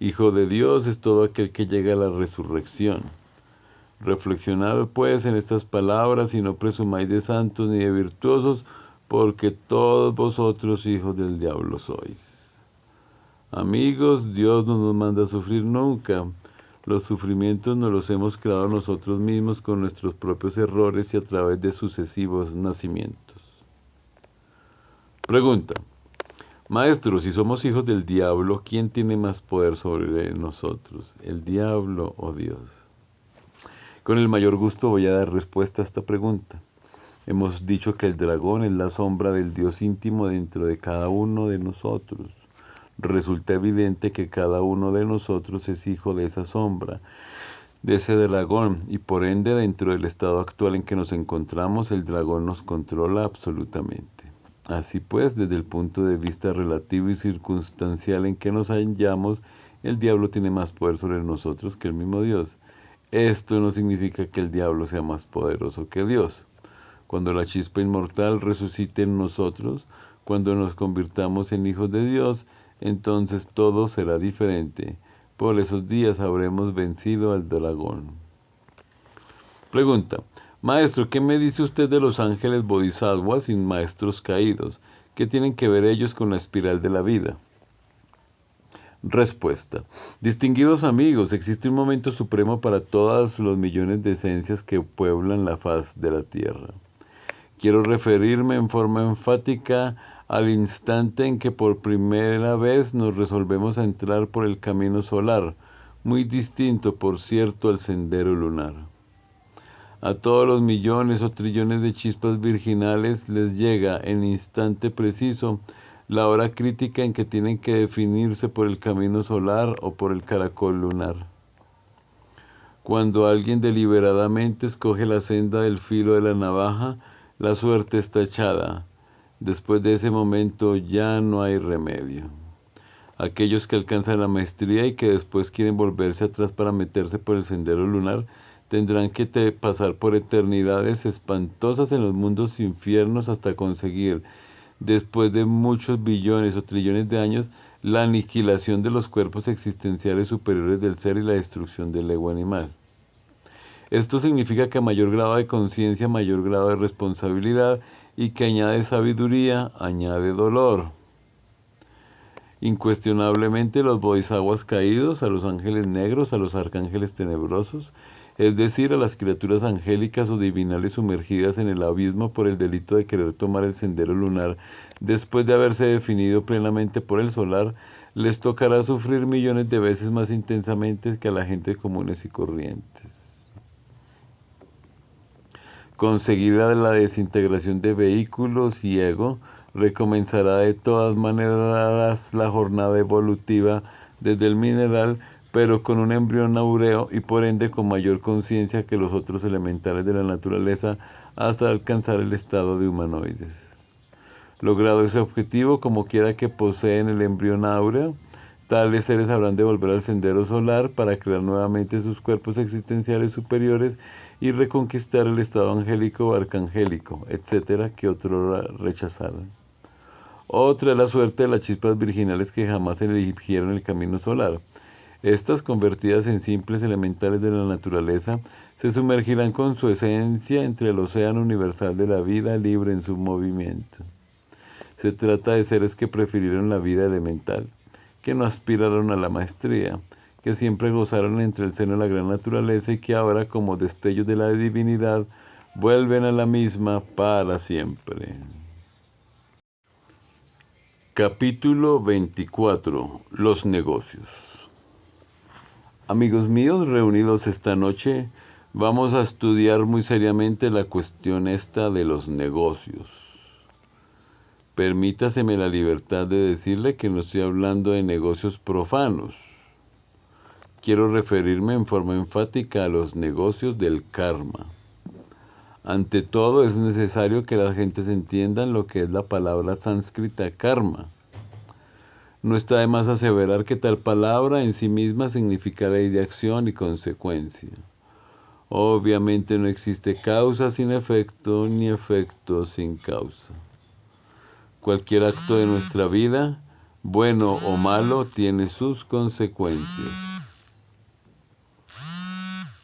Hijo de Dios es todo aquel que llega a la resurrección. Reflexionad pues en estas palabras y no presumáis de santos ni de virtuosos, porque todos vosotros hijos del diablo sois. Amigos, Dios no nos manda a sufrir nunca. Los sufrimientos nos los hemos creado nosotros mismos con nuestros propios errores y a través de sucesivos nacimientos. Pregunta. Maestro, si somos hijos del diablo, ¿quién tiene más poder sobre nosotros, el diablo o Dios? Con el mayor gusto voy a dar respuesta a esta pregunta. Hemos dicho que el dragón es la sombra del Dios íntimo dentro de cada uno de nosotros. Resulta evidente que cada uno de nosotros es hijo de esa sombra, de ese dragón, y por ende dentro del estado actual en que nos encontramos, el dragón nos controla absolutamente. Así pues, desde el punto de vista relativo y circunstancial en que nos hallamos, el diablo tiene más poder sobre nosotros que el mismo Dios. Esto no significa que el diablo sea más poderoso que Dios. Cuando la chispa inmortal resucite en nosotros, cuando nos convirtamos en hijos de Dios, entonces todo será diferente. Por esos días habremos vencido al dragón. Pregunta. Maestro, ¿qué me dice usted de los ángeles bodhisattvas y maestros caídos? ¿Qué tienen que ver ellos con la espiral de la vida? Respuesta. Distinguidos amigos, existe un momento supremo para todos los millones de esencias que pueblan la faz de la Tierra. Quiero referirme en forma enfática al instante en que por primera vez nos resolvemos a entrar por el camino solar, muy distinto, por cierto, al sendero lunar. A todos los millones o trillones de chispas virginales les llega, en instante preciso, la hora crítica en que tienen que definirse por el camino solar o por el caracol lunar. Cuando alguien deliberadamente escoge la senda del filo de la navaja, la suerte está echada. Después de ese momento ya no hay remedio. Aquellos que alcanzan la maestría y que después quieren volverse atrás para meterse por el sendero lunar, tendrán que pasar por eternidades espantosas en los mundos infiernos hasta conseguir, después de muchos billones o trillones de años, la aniquilación de los cuerpos existenciales superiores del ser y la destrucción del ego animal. Esto significa que a mayor grado de conciencia, mayor grado de responsabilidad, y que añade sabiduría, añade dolor. Incuestionablemente los bodhisattvas caídos, a los ángeles negros, a los arcángeles tenebrosos, es decir, a las criaturas angélicas o divinales sumergidas en el abismo por el delito de querer tomar el sendero lunar después de haberse definido plenamente por el solar, les tocará sufrir millones de veces más intensamente que a la gente comunes y corrientes. Conseguir la desintegración de vehículos y ego recomenzará de todas maneras la jornada evolutiva desde el mineral, pero con un embrión áureo y por ende con mayor conciencia que los otros elementales de la naturaleza hasta alcanzar el estado de humanoides. Logrado ese objetivo, como quiera que poseen el embrión áureo, tales seres habrán de volver al sendero solar para crear nuevamente sus cuerpos existenciales superiores y reconquistar el estado angélico o arcangélico, etcétera, que otros rechazaron. Otra es la suerte de las chispas virginales que jamás eligieron el camino solar. Estas, convertidas en simples elementales de la naturaleza, se sumergirán con su esencia entre el océano universal de la vida libre en su movimiento. Se trata de seres que prefirieron la vida elemental, que no aspiraron a la maestría, que siempre gozaron entre el seno de la gran naturaleza y que ahora, como destellos de la divinidad, vuelven a la misma para siempre. Capítulo 24. Los negocios. Amigos míos, reunidos esta noche, vamos a estudiar muy seriamente la cuestión esta de los negocios. Permítaseme la libertad de decirle que no estoy hablando de negocios profanos. Quiero referirme en forma enfática a los negocios del karma. Ante todo, es necesario que las gentes entiendan lo que es la palabra sánscrita karma. No está de más aseverar que tal palabra en sí misma significa ley de acción y consecuencia. Obviamente no existe causa sin efecto, ni efecto sin causa. Cualquier acto de nuestra vida, bueno o malo, tiene sus consecuencias.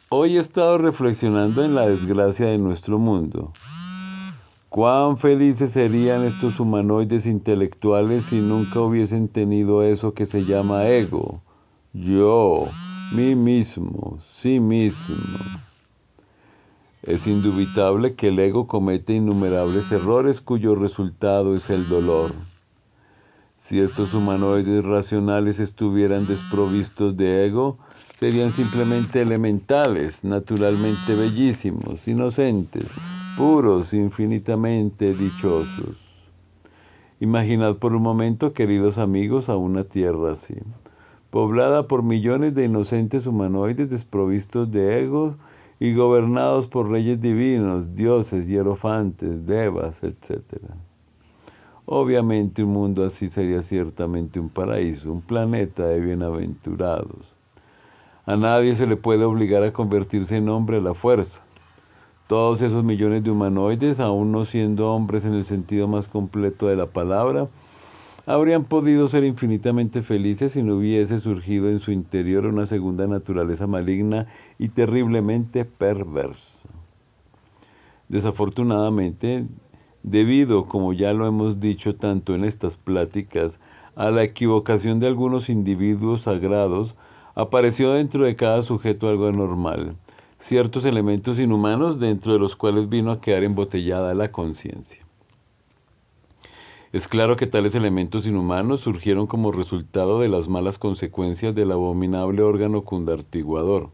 Hoy he estado reflexionando en la desgracia de nuestro mundo. Cuán felices serían estos humanoides intelectuales si nunca hubiesen tenido eso que se llama ego, yo, mí mismo, sí mismo. Es indubitable que el ego comete innumerables errores cuyo resultado es el dolor. Si estos humanoides racionales estuvieran desprovistos de ego, serían simplemente elementales, naturalmente bellísimos, inocentes, puros, infinitamente dichosos. Imaginad por un momento, queridos amigos, a una tierra así, poblada por millones de inocentes humanoides desprovistos de egos y gobernados por reyes divinos, dioses, hierofantes, devas, etc. Obviamente un mundo así sería ciertamente un paraíso, un planeta de bienaventurados. A nadie se le puede obligar a convertirse en hombre a la fuerza. Todos esos millones de humanoides, aún no siendo hombres en el sentido más completo de la palabra, habrían podido ser infinitamente felices si no hubiese surgido en su interior una segunda naturaleza maligna y terriblemente perversa. Desafortunadamente, debido, como ya lo hemos dicho tanto en estas pláticas, a la equivocación de algunos individuos sagrados, apareció dentro de cada sujeto algo anormal, ciertos elementos inhumanos dentro de los cuales vino a quedar embotellada la conciencia. Es claro que tales elementos inhumanos surgieron como resultado de las malas consecuencias del abominable órgano cundartiguador.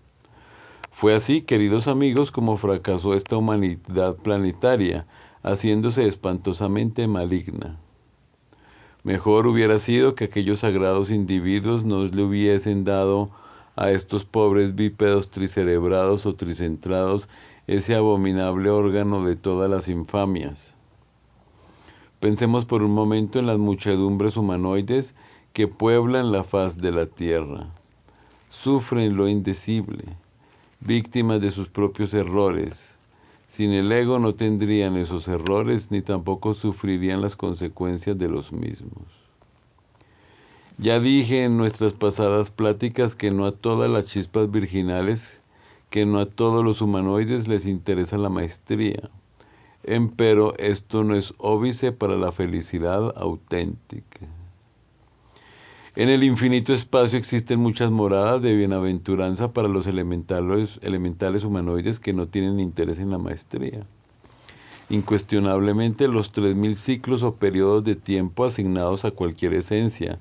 Fue así, queridos amigos, como fracasó esta humanidad planetaria, haciéndose espantosamente maligna. Mejor hubiera sido que aquellos sagrados individuos nos le hubiesen dado a estos pobres bípedos tricerebrados o tricentrados ese abominable órgano de todas las infamias. Pensemos por un momento en las muchedumbres humanoides que pueblan la faz de la tierra. Sufren lo indecible, víctimas de sus propios errores. Sin el ego no tendrían esos errores ni tampoco sufrirían las consecuencias de los mismos. Ya dije en nuestras pasadas pláticas que no a todas las chispas virginales, que no a todos los humanoides les interesa la maestría. Empero esto no es óbice para la felicidad auténtica. En el infinito espacio existen muchas moradas de bienaventuranza para los elementales humanoides que no tienen interés en la maestría. Incuestionablemente los 3000 ciclos o periodos de tiempo asignados a cualquier esencia,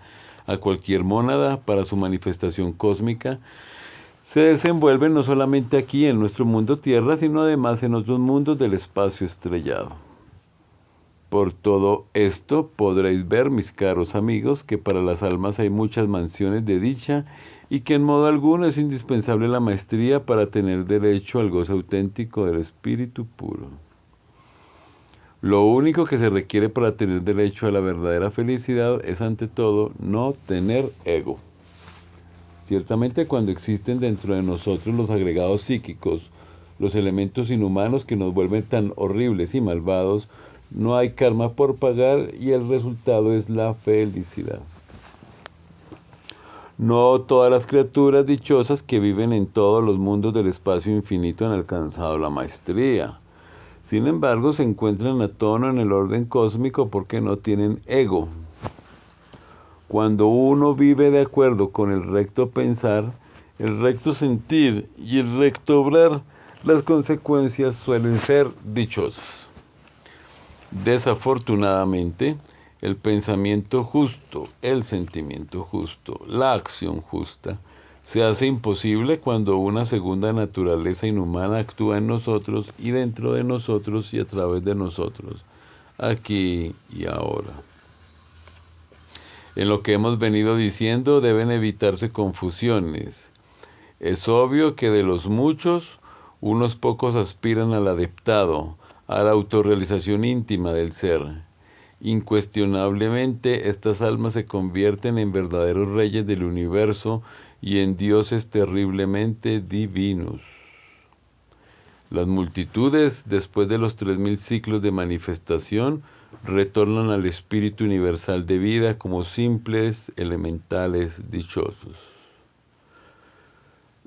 a cualquier mónada para su manifestación cósmica, se desenvuelven no solamente aquí en nuestro mundo Tierra, sino además en otros mundos del espacio estrellado. Por todo esto podréis ver, mis caros amigos, que para las almas hay muchas mansiones de dicha y que en modo alguno es indispensable la maestría para tener derecho al goce auténtico del espíritu puro. Lo único que se requiere para tener derecho a la verdadera felicidad es ante todo no tener ego. Ciertamente cuando existen dentro de nosotros los agregados psíquicos, los elementos inhumanos que nos vuelven tan horribles y malvados, no hay karma por pagar y el resultado es la felicidad. No todas las criaturas dichosas que viven en todos los mundos del espacio infinito han alcanzado la maestría. Sin embargo, se encuentran a tono en el orden cósmico porque no tienen ego. Cuando uno vive de acuerdo con el recto pensar, el recto sentir y el recto obrar, las consecuencias suelen ser dichosas. Desafortunadamente, el pensamiento justo, el sentimiento justo, la acción justa, se hace imposible cuando una segunda naturaleza inhumana actúa en nosotros y dentro de nosotros y a través de nosotros, aquí y ahora. En lo que hemos venido diciendo deben evitarse confusiones. Es obvio que de los muchos, unos pocos aspiran al adeptado, a la autorrealización íntima del ser. Incuestionablemente, estas almas se convierten en verdaderos reyes del universo y en dioses terriblemente divinos. Las multitudes, después de los 3000 ciclos de manifestación, retornan al espíritu universal de vida como simples elementales dichosos.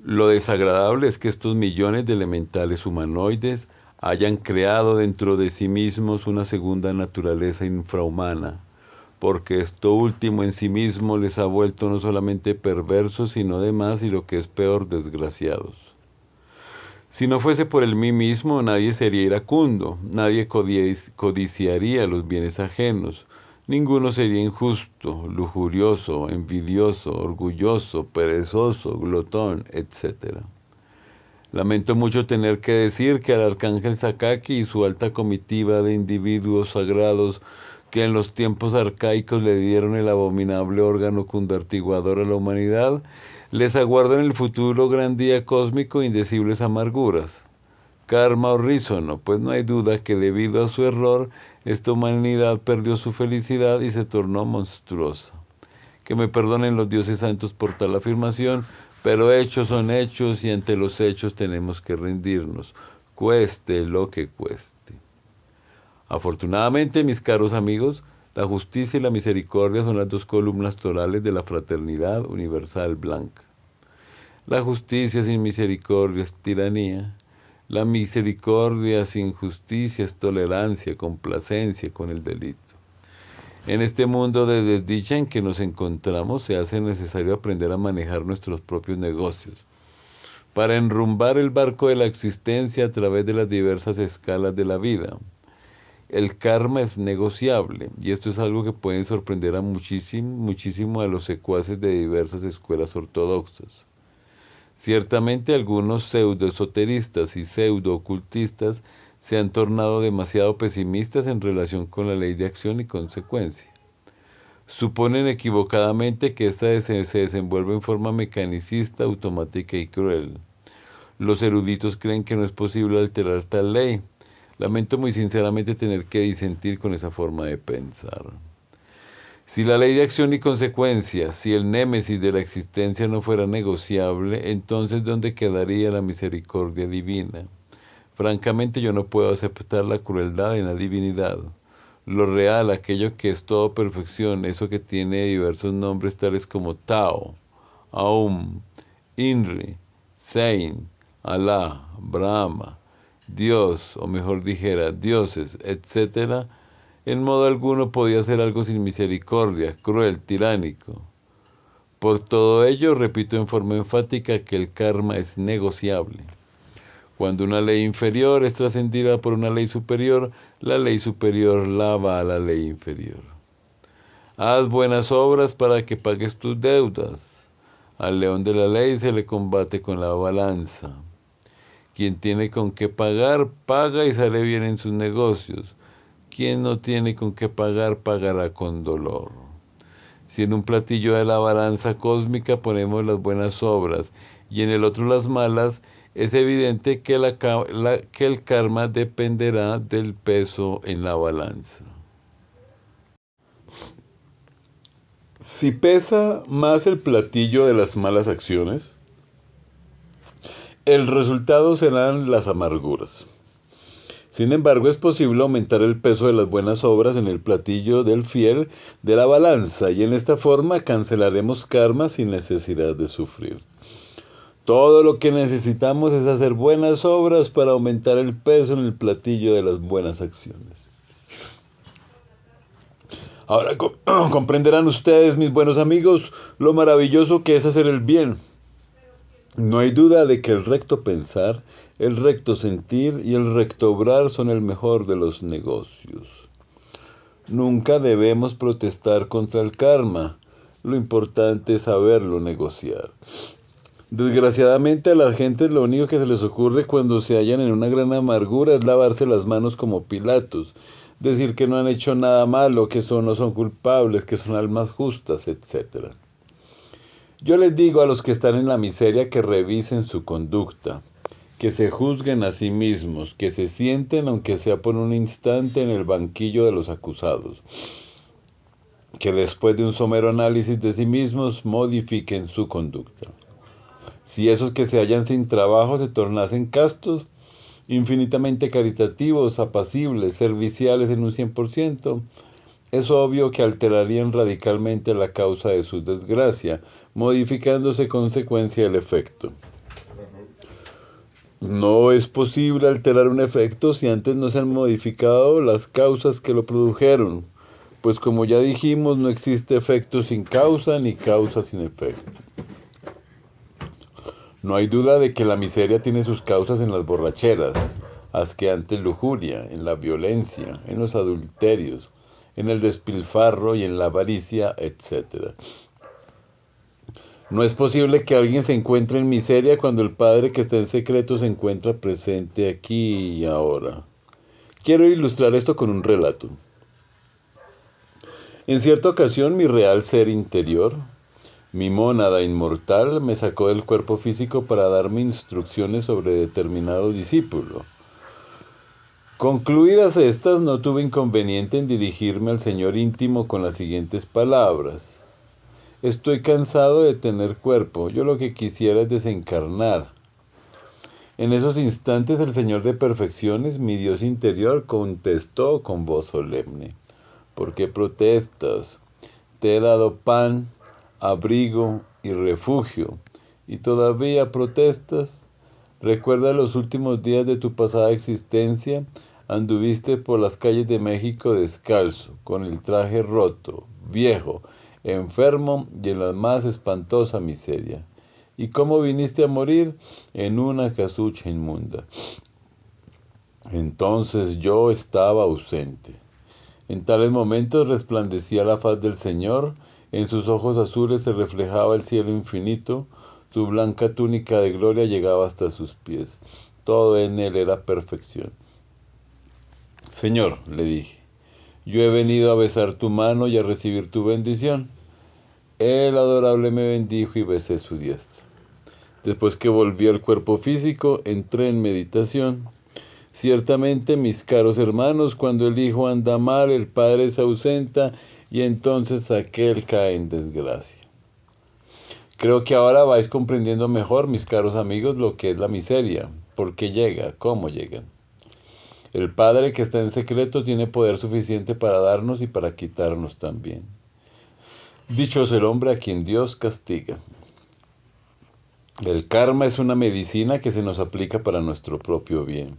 Lo desagradable es que estos millones de elementales humanoides hayan creado dentro de sí mismos una segunda naturaleza infrahumana, porque esto último en sí mismo les ha vuelto no solamente perversos, sino además, y lo que es peor, desgraciados. Si no fuese por el mí mismo, nadie sería iracundo, nadie codiciaría los bienes ajenos, ninguno sería injusto, lujurioso, envidioso, orgulloso, perezoso, glotón, etc. Lamento mucho tener que decir que al arcángel Sakaki y su alta comitiva de individuos sagrados que en los tiempos arcaicos le dieron el abominable órgano cundartiguador a la humanidad, les aguarda en el futuro gran día cósmico indecibles amarguras. Karma horrísono, pues no hay duda que debido a su error, esta humanidad perdió su felicidad y se tornó monstruosa. Que me perdonen los dioses santos por tal afirmación, pero hechos son hechos y ante los hechos tenemos que rendirnos, cueste lo que cueste. Afortunadamente, mis caros amigos, la justicia y la misericordia son las dos columnas torales de la fraternidad universal blanca. La justicia sin misericordia es tiranía. La misericordia sin justicia es tolerancia, complacencia con el delito. En este mundo de desdicha en que nos encontramos, se hace necesario aprender a manejar nuestros propios negocios, para enrumbar el barco de la existencia a través de las diversas escalas de la vida. El karma es negociable, y esto es algo que puede sorprender a muchísimo a los secuaces de diversas escuelas ortodoxas. Ciertamente algunos pseudoesoteristas y pseudo-ocultistas se han tornado demasiado pesimistas en relación con la ley de acción y consecuencia. Suponen equivocadamente que ésta se desenvuelve en forma mecanicista, automática y cruel. Los eruditos creen que no es posible alterar tal ley. Lamento muy sinceramente tener que disentir con esa forma de pensar. Si la ley de acción y consecuencia, si el némesis de la existencia no fuera negociable, entonces ¿dónde quedaría la misericordia divina? Francamente yo no puedo aceptar la crueldad en la divinidad. Lo real, aquello que es todo perfección, eso que tiene diversos nombres tales como Tao, Aum, Inri, Sein, Alá, Brahma, Dios, o mejor dijera, dioses, etc., en modo alguno podía ser algo sin misericordia, cruel, tiránico. Por todo ello, repito en forma enfática que el karma es negociable. Cuando una ley inferior es trascendida por una ley superior, la ley superior lava a la ley inferior. Haz buenas obras para que pagues tus deudas. Al león de la ley se le combate con la balanza. Quien tiene con qué pagar, paga y sale bien en sus negocios. Quien no tiene con qué pagar, pagará con dolor. Si en un platillo de la balanza cósmica ponemos las buenas obras y en el otro las malas, es evidente que el karma dependerá del peso en la balanza. Si pesa más el platillo de las malas acciones, el resultado serán las amarguras. Sin embargo, es posible aumentar el peso de las buenas obras en el platillo del fiel de la balanza, y en esta forma cancelaremos karma sin necesidad de sufrir. Todo lo que necesitamos es hacer buenas obras para aumentar el peso en el platillo de las buenas acciones. Ahora comprenderán ustedes, mis buenos amigos, lo maravilloso que es hacer el bien. No hay duda de que el recto pensar, el recto sentir y el recto obrar son el mejor de los negocios. Nunca debemos protestar contra el karma. Lo importante es saberlo negociar. Desgraciadamente a las gentes lo único que se les ocurre cuando se hallan en una gran amargura es lavarse las manos como Pilatos, decir que no han hecho nada malo, que no son culpables, que son almas justas, etc. Yo les digo a los que están en la miseria que revisen su conducta, que se juzguen a sí mismos, que se sienten aunque sea por un instante en el banquillo de los acusados, que después de un somero análisis de sí mismos modifiquen su conducta. Si esos que se hallan sin trabajo se tornasen castos, infinitamente caritativos, apacibles, serviciales en un 100%, es obvio que alterarían radicalmente la causa de su desgracia, modificándose consecuencia el efecto. No es posible alterar un efecto si antes no se han modificado las causas que lo produjeron, pues como ya dijimos, no existe efecto sin causa ni causa sin efecto. No hay duda de que la miseria tiene sus causas en las borracheras, asqueante lujuria, en la violencia, en los adulterios, en el despilfarro y en la avaricia, etc. No es posible que alguien se encuentre en miseria cuando el Padre que está en secreto se encuentra presente aquí y ahora. Quiero ilustrar esto con un relato. En cierta ocasión, mi real ser interior, mi mónada inmortal, me sacó del cuerpo físico para darme instrucciones sobre determinado discípulo. Concluidas estas, no tuve inconveniente en dirigirme al Señor íntimo con las siguientes palabras. Estoy cansado de tener cuerpo, yo lo que quisiera es desencarnar. En esos instantes el Señor de perfecciones, mi Dios interior, contestó con voz solemne. ¿Por qué protestas? Te he dado pan, abrigo y refugio, ¿y todavía protestas? Recuerda los últimos días de tu pasada existencia, anduviste por las calles de México descalzo, con el traje roto, viejo, enfermo y en la más espantosa miseria. ¿Y cómo viniste a morir? En una casucha inmunda. Entonces yo estaba ausente. En tales momentos resplandecía la faz del Señor, en sus ojos azules se reflejaba el cielo infinito, su blanca túnica de gloria llegaba hasta sus pies. Todo en él era perfección. Señor, le dije, yo he venido a besar tu mano y a recibir tu bendición. El adorable me bendijo y besé su diestra. Después que volví al cuerpo físico, entré en meditación. Ciertamente, mis caros hermanos, cuando el hijo anda mal, el padre se ausenta y entonces aquel cae en desgracia. Creo que ahora vais comprendiendo mejor, mis caros amigos, lo que es la miseria, por qué llega, cómo llega. El Padre que está en secreto tiene poder suficiente para darnos y para quitarnos también. Dichoso el hombre a quien Dios castiga. El karma es una medicina que se nos aplica para nuestro propio bien.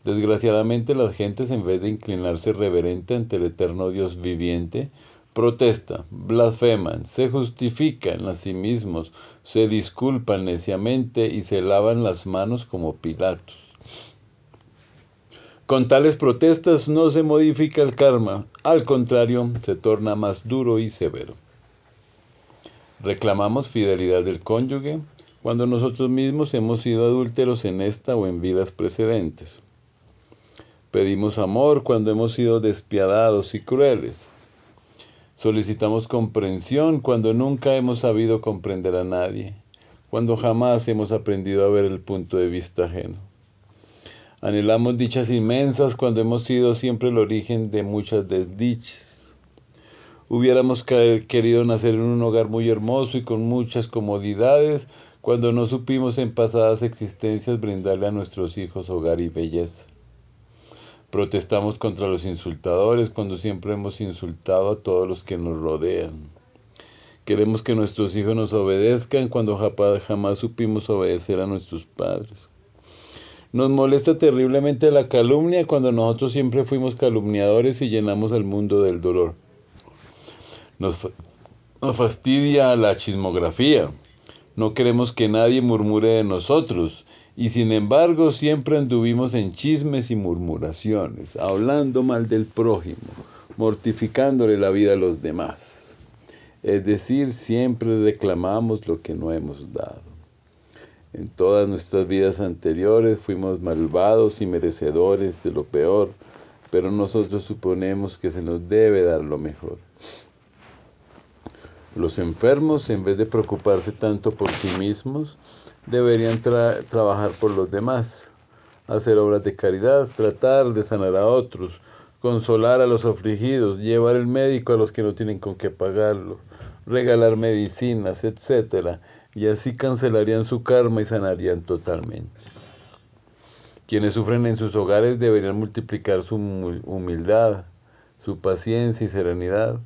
Desgraciadamente las gentes, en vez de inclinarse reverente ante el eterno Dios viviente, protestan, blasfeman, se justifican a sí mismos, se disculpan neciamente y se lavan las manos como Pilatos. Con tales protestas no se modifica el karma, al contrario, se torna más duro y severo. Reclamamos fidelidad del cónyuge cuando nosotros mismos hemos sido adúlteros en esta o en vidas precedentes. Pedimos amor cuando hemos sido despiadados y crueles. Solicitamos comprensión cuando nunca hemos sabido comprender a nadie, cuando jamás hemos aprendido a ver el punto de vista ajeno. Anhelamos dichas inmensas cuando hemos sido siempre el origen de muchas desdichas. Hubiéramos querido nacer en un hogar muy hermoso y con muchas comodidades cuando no supimos en pasadas existencias brindarle a nuestros hijos hogar y belleza. Protestamos contra los insultadores cuando siempre hemos insultado a todos los que nos rodean. Queremos que nuestros hijos nos obedezcan cuando jamás supimos obedecer a nuestros padres. Nos molesta terriblemente la calumnia cuando nosotros siempre fuimos calumniadores y llenamos al mundo del dolor. Nos fastidia la chismografía. No queremos que nadie murmure de nosotros. Y sin embargo siempre anduvimos en chismes y murmuraciones, hablando mal del prójimo, mortificándole la vida a los demás. Es decir, siempre reclamamos lo que no hemos dado. En todas nuestras vidas anteriores fuimos malvados y merecedores de lo peor, pero nosotros suponemos que se nos debe dar lo mejor. Los enfermos, en vez de preocuparse tanto por sí mismos, deberían trabajar por los demás, hacer obras de caridad, tratar de sanar a otros, consolar a los afligidos, llevar el médico a los que no tienen con qué pagarlo, regalar medicinas, etc. Y así cancelarían su karma y sanarían totalmente. Quienes sufren en sus hogares deberían multiplicar su humildad, su paciencia y serenidad,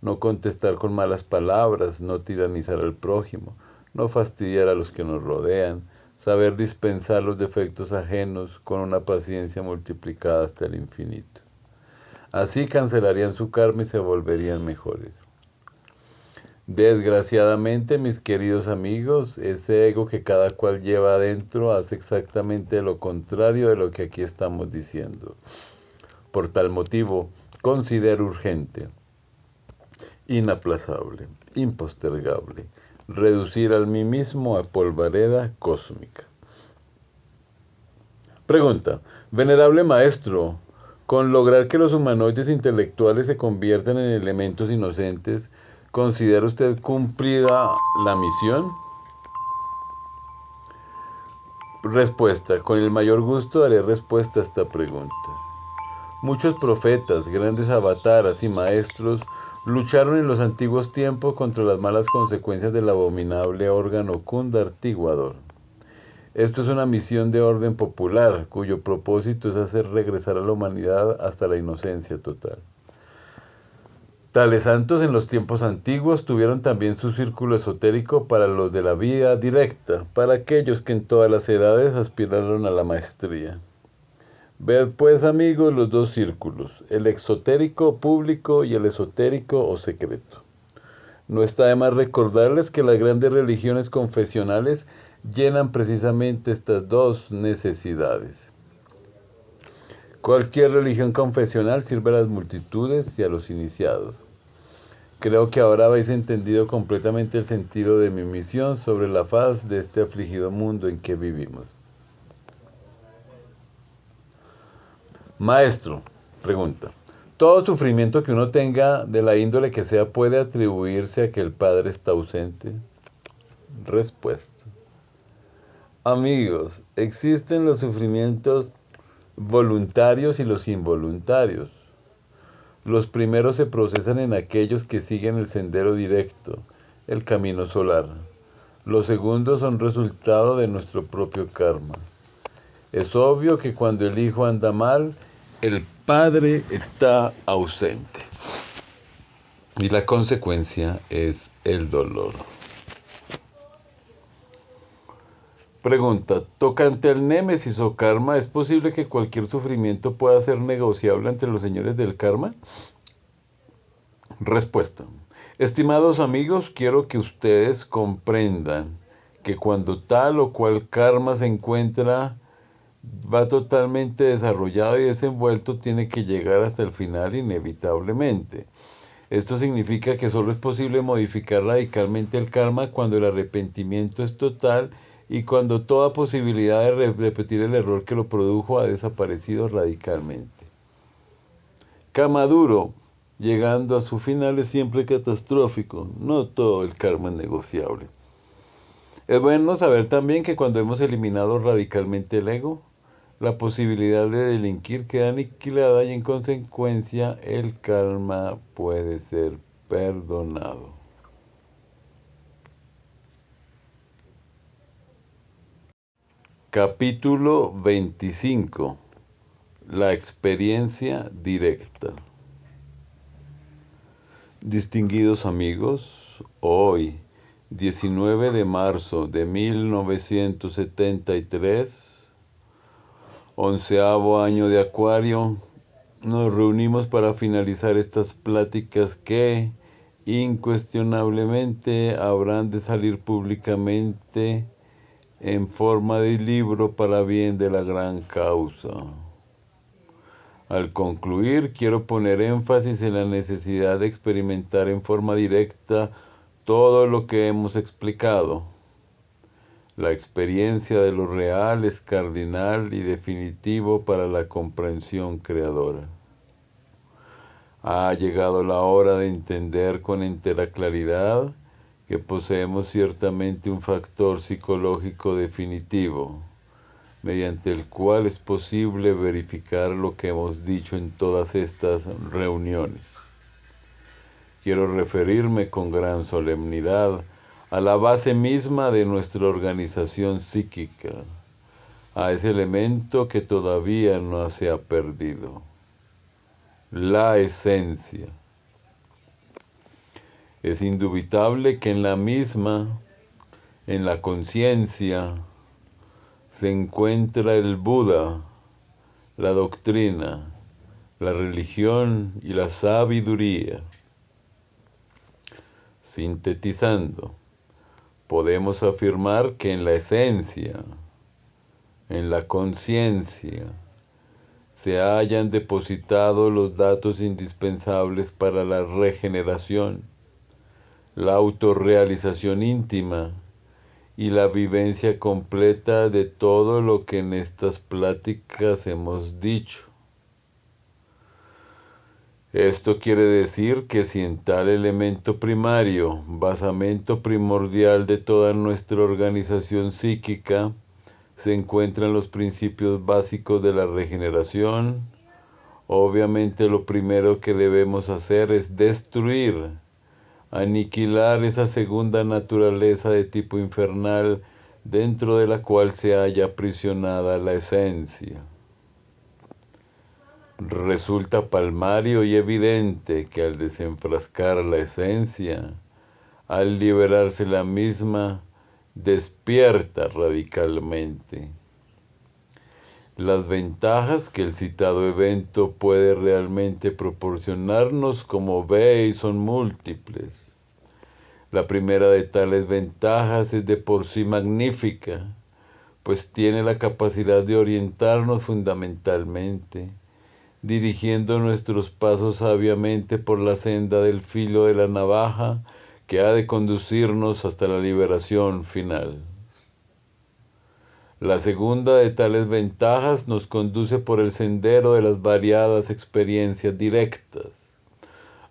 no contestar con malas palabras, no tiranizar al prójimo, no fastidiar a los que nos rodean, saber dispensar los defectos ajenos con una paciencia multiplicada hasta el infinito. Así cancelarían su karma y se volverían mejores. Desgraciadamente, mis queridos amigos, ese ego que cada cual lleva adentro hace exactamente lo contrario de lo que aquí estamos diciendo. Por tal motivo, considero urgente, inaplazable, impostergable, reducir al mí mismo a polvareda cósmica. Pregunta: venerable maestro, con lograr que los humanoides intelectuales se conviertan en elementos inocentes, ¿considera usted cumplida la misión? Respuesta: con el mayor gusto daré respuesta a esta pregunta. Muchos profetas, grandes avataras y maestros lucharon en los antiguos tiempos contra las malas consecuencias del abominable órgano kundartiguador. Esto es una misión de orden popular, cuyo propósito es hacer regresar a la humanidad hasta la inocencia total. Tales santos en los tiempos antiguos tuvieron también su círculo esotérico para los de la vida directa, para aquellos que en todas las edades aspiraron a la maestría. Ved pues, amigos, los dos círculos, el exotérico público y el esotérico o secreto. No está de más recordarles que las grandes religiones confesionales llenan precisamente estas dos necesidades. Cualquier religión confesional sirve a las multitudes y a los iniciados. Creo que ahora habéis entendido completamente el sentido de mi misión sobre la faz de este afligido mundo en que vivimos. Maestro, pregunta: ¿todo sufrimiento que uno tenga, de la índole que sea, puede atribuirse a que el Padre está ausente? Respuesta: amigos, existen los sufrimientos voluntarios y los involuntarios. Los primeros se procesan en aquellos que siguen el sendero directo, el camino solar. Los segundos son resultado de nuestro propio karma. Es obvio que cuando el hijo anda mal, el padre está ausente. Y la consecuencia es el dolor. Pregunta: tocante al némesis o karma, ¿es posible que cualquier sufrimiento pueda ser negociable entre los señores del karma? Respuesta: estimados amigos, quiero que ustedes comprendan que cuando tal o cual karma se encuentra, va totalmente desarrollado y desenvuelto, tiene que llegar hasta el final inevitablemente. Esto significa que solo es posible modificar radicalmente el karma cuando el arrepentimiento es total y cuando toda posibilidad de repetir el error que lo produjo ha desaparecido radicalmente. Karma duro, llegando a su final, es siempre catastrófico. No todo el karma es negociable. Es bueno saber también que cuando hemos eliminado radicalmente el ego, la posibilidad de delinquir queda aniquilada y en consecuencia el karma puede ser perdonado. Capítulo 25. La experiencia directa. Distinguidos amigos, hoy, 19 de marzo de 1973, 11º año de Acuario, nos reunimos para finalizar estas pláticas que, incuestionablemente, habrán de salir públicamente en forma de libro para bien de la gran causa. Al concluir, quiero poner énfasis en la necesidad de experimentar en forma directa todo lo que hemos explicado. La experiencia de lo real es cardinal y definitivo para la comprensión creadora. Ha llegado la hora de entender con entera claridad que poseemos ciertamente un factor psicológico definitivo, mediante el cual es posible verificar lo que hemos dicho en todas estas reuniones. Quiero referirme con gran solemnidad a la base misma de nuestra organización psíquica, a ese elemento que todavía no se ha perdido, la esencia. Es indubitable que en la misma, en la conciencia, se encuentra el Buda, la doctrina, la religión y la sabiduría. Sintetizando, podemos afirmar que en la esencia, en la conciencia, se hayan depositado los datos indispensables para la regeneración, la autorrealización íntima y la vivencia completa de todo lo que en estas pláticas hemos dicho. Esto quiere decir que si en tal elemento primario, basamento primordial de toda nuestra organización psíquica, se encuentran los principios básicos de la regeneración, obviamente lo primero que debemos hacer es destruir, aniquilar esa segunda naturaleza de tipo infernal dentro de la cual se halla aprisionada la esencia. Resulta palmario y evidente que al desenfrascar la esencia, al liberarse la misma, despierta radicalmente. Las ventajas que el citado evento puede realmente proporcionarnos, como veis, son múltiples. La primera de tales ventajas es de por sí magnífica, pues tiene la capacidad de orientarnos fundamentalmente, dirigiendo nuestros pasos sabiamente por la senda del filo de la navaja que ha de conducirnos hasta la liberación final. La segunda de tales ventajas nos conduce por el sendero de las variadas experiencias directas,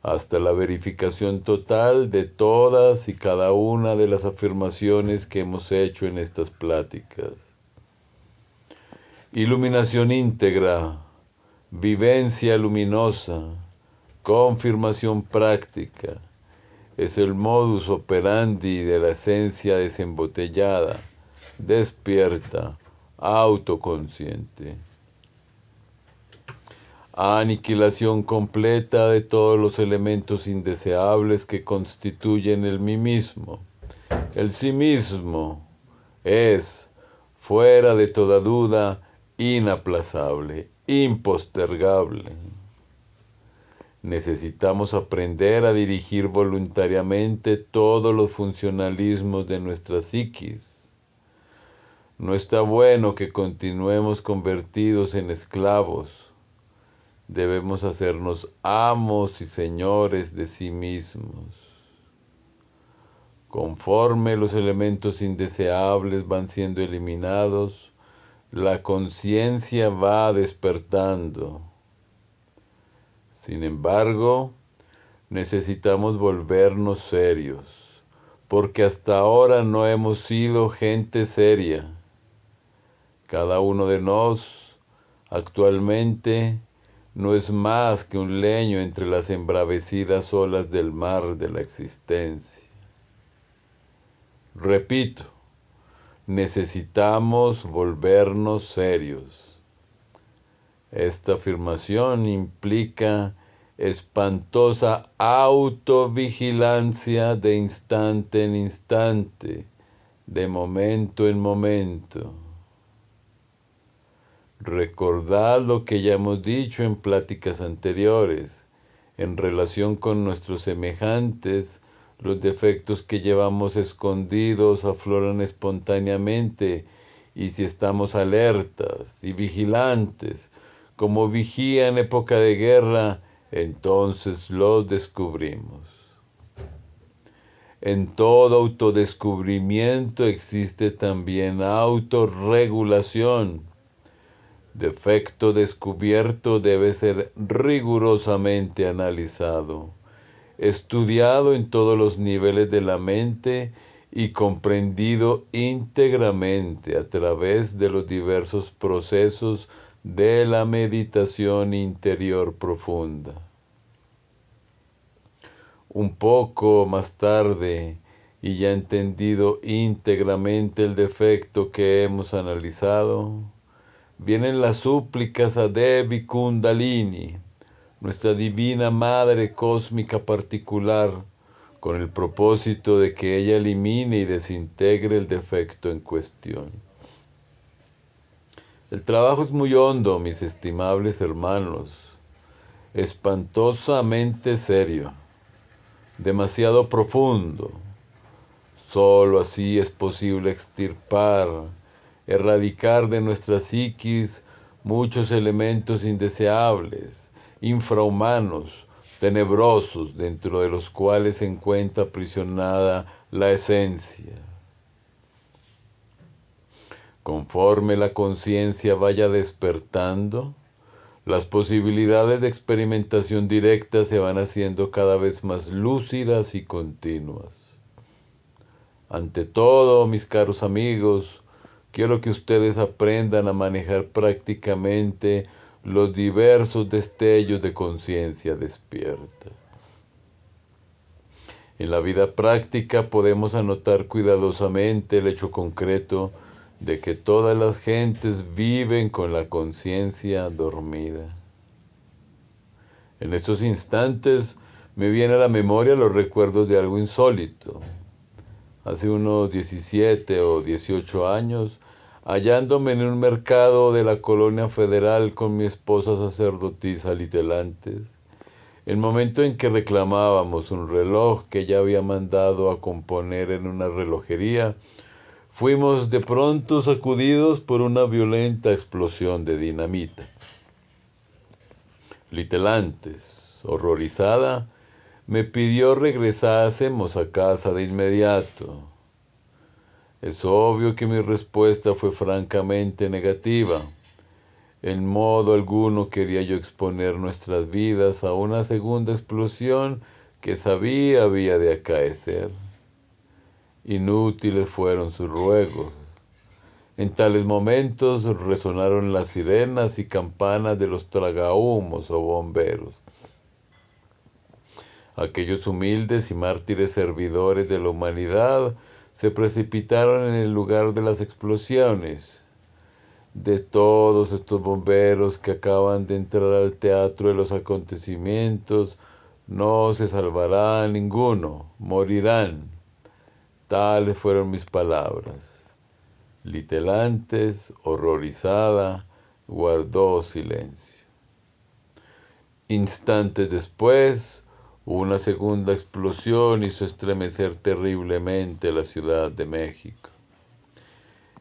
hasta la verificación total de todas y cada una de las afirmaciones que hemos hecho en estas pláticas. Iluminación íntegra, vivencia luminosa, confirmación práctica, es el modus operandi de la esencia desembotellada, despierta, autoconsciente. Aniquilación completa de todos los elementos indeseables que constituyen el mí mismo. El sí mismo es, fuera de toda duda, inaplazable, impostergable. Necesitamos aprender a dirigir voluntariamente todos los funcionalismos de nuestra psiquis. No está bueno que continuemos convertidos en esclavos. Debemos hacernos amos y señores de sí mismos. Conforme los elementos indeseables van siendo eliminados, la conciencia va despertando. Sin embargo, necesitamos volvernos serios, porque hasta ahora no hemos sido gente seria. Cada uno de nos, actualmente, no es más que un leño entre las embravecidas olas del mar de la existencia. Repito, necesitamos volvernos serios. Esta afirmación implica espantosa autovigilancia de instante en instante, de momento en momento. Recordad lo que ya hemos dicho en pláticas anteriores, en relación con nuestros semejantes. Los defectos que llevamos escondidos afloran espontáneamente, y si estamos alertas y vigilantes, como vigía en época de guerra, entonces los descubrimos. En todo autodescubrimiento existe también autorregulación. Defecto descubierto debe ser rigurosamente analizado, estudiado en todos los niveles de la mente y comprendido íntegramente a través de los diversos procesos de la meditación interior profunda. Un poco más tarde, y ya entendido íntegramente el defecto que hemos analizado, vienen las súplicas a Devi Kundalini, nuestra divina madre cósmica particular, con el propósito de que ella elimine y desintegre el defecto en cuestión. El trabajo es muy hondo, mis estimables hermanos, espantosamente serio, demasiado profundo. Solo así es posible extirpar, erradicar de nuestra psiquis muchos elementos indeseables, infrahumanos, tenebrosos, dentro de los cuales se encuentra aprisionada la esencia. Conforme la conciencia vaya despertando, las posibilidades de experimentación directa se van haciendo cada vez más lúcidas y continuas. Ante todo, mis caros amigos, quiero que ustedes aprendan a manejar prácticamente los diversos destellos de conciencia despierta. En la vida práctica podemos anotar cuidadosamente el hecho concreto de que todas las gentes viven con la conciencia dormida. En estos instantes me viene a la memoria los recuerdos de algo insólito. Hace unos 17 o 18 años, hallándome en un mercado de la Colonia Federal con mi esposa sacerdotisa Litelantes, el momento en que reclamábamos un reloj que ella había mandado a componer en una relojería, fuimos de pronto sacudidos por una violenta explosión de dinamita. Litelantes, horrorizada, me pidió regresásemos a casa de inmediato. Es obvio que mi respuesta fue francamente negativa. En modo alguno quería yo exponer nuestras vidas a una segunda explosión que sabía había de acaecer. Inútiles fueron sus ruegos. En tales momentos resonaron las sirenas y campanas de los tragahumos o bomberos. Aquellos humildes y mártires servidores de la humanidad se precipitaron en el lugar de las explosiones. De todos estos bomberos que acaban de entrar al teatro de los acontecimientos, no se salvará ninguno, morirán. Tales fueron mis palabras. Litelantes, horrorizada, guardó silencio. Instantes después, una segunda explosión hizo estremecer terriblemente la Ciudad de México.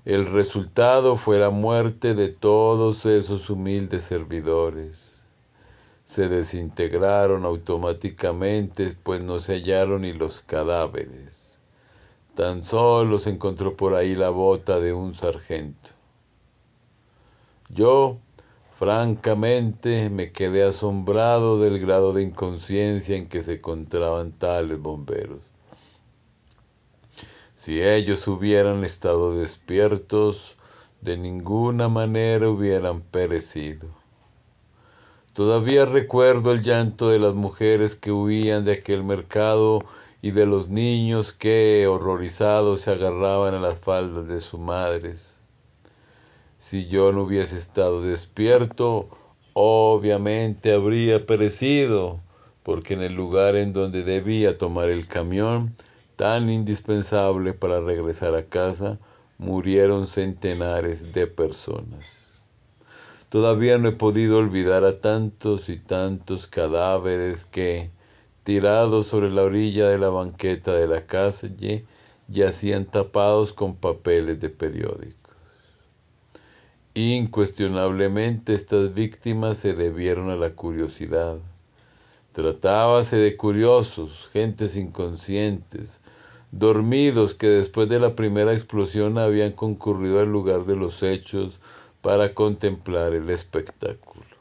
El resultado fue la muerte de todos esos humildes servidores. Se desintegraron automáticamente, pues no se hallaron ni los cadáveres. Tan solo se encontró por ahí la bota de un sargento. Yo, francamente, me quedé asombrado del grado de inconsciencia en que se encontraban tales bomberos. Si ellos hubieran estado despiertos, de ninguna manera hubieran perecido. Todavía recuerdo el llanto de las mujeres que huían de aquel mercado y de los niños que, horrorizados, se agarraban a las faldas de sus madres. Si yo no hubiese estado despierto, obviamente habría perecido, porque en el lugar en donde debía tomar el camión, tan indispensable para regresar a casa, murieron centenares de personas. Todavía no he podido olvidar a tantos y tantos cadáveres que, tirados sobre la orilla de la banqueta de la calle, yacían tapados con papeles de periódico. Incuestionablemente estas víctimas se debieron a la curiosidad. Tratábase de curiosos, gentes inconscientes, dormidos que después de la primera explosión habían concurrido al lugar de los hechos para contemplar el espectáculo.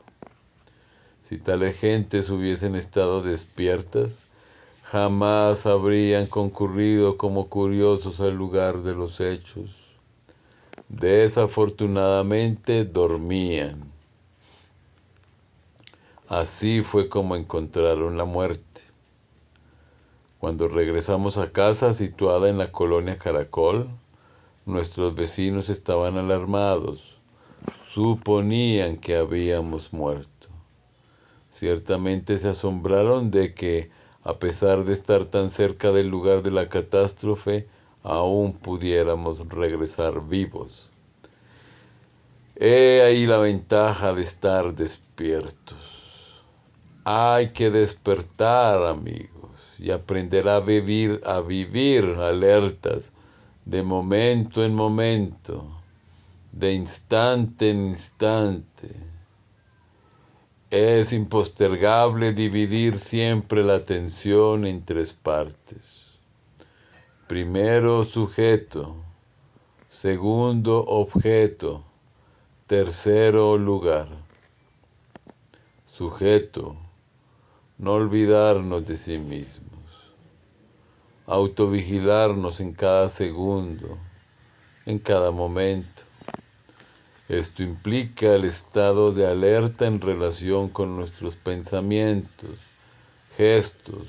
Si tales gentes hubiesen estado despiertas, jamás habrían concurrido como curiosos al lugar de los hechos. Desafortunadamente dormían. Así fue como encontraron la muerte. Cuando regresamos a casa situada en la colonia Caracol, nuestros vecinos estaban alarmados. Suponían que habíamos muerto. Ciertamente se asombraron de que, a pesar de estar tan cerca del lugar de la catástrofe, aún pudiéramos regresar vivos. He ahí la ventaja de estar despiertos. Hay que despertar, amigos, y aprender a vivir alertas de momento en momento, de instante en instante. Es impostergable dividir siempre la atención en tres partes. Primero, sujeto. Segundo, objeto. Tercero, lugar. Sujeto. No olvidarnos de sí mismos. Autovigilarnos en cada segundo, en cada momento. Esto implica el estado de alerta en relación con nuestros pensamientos, gestos,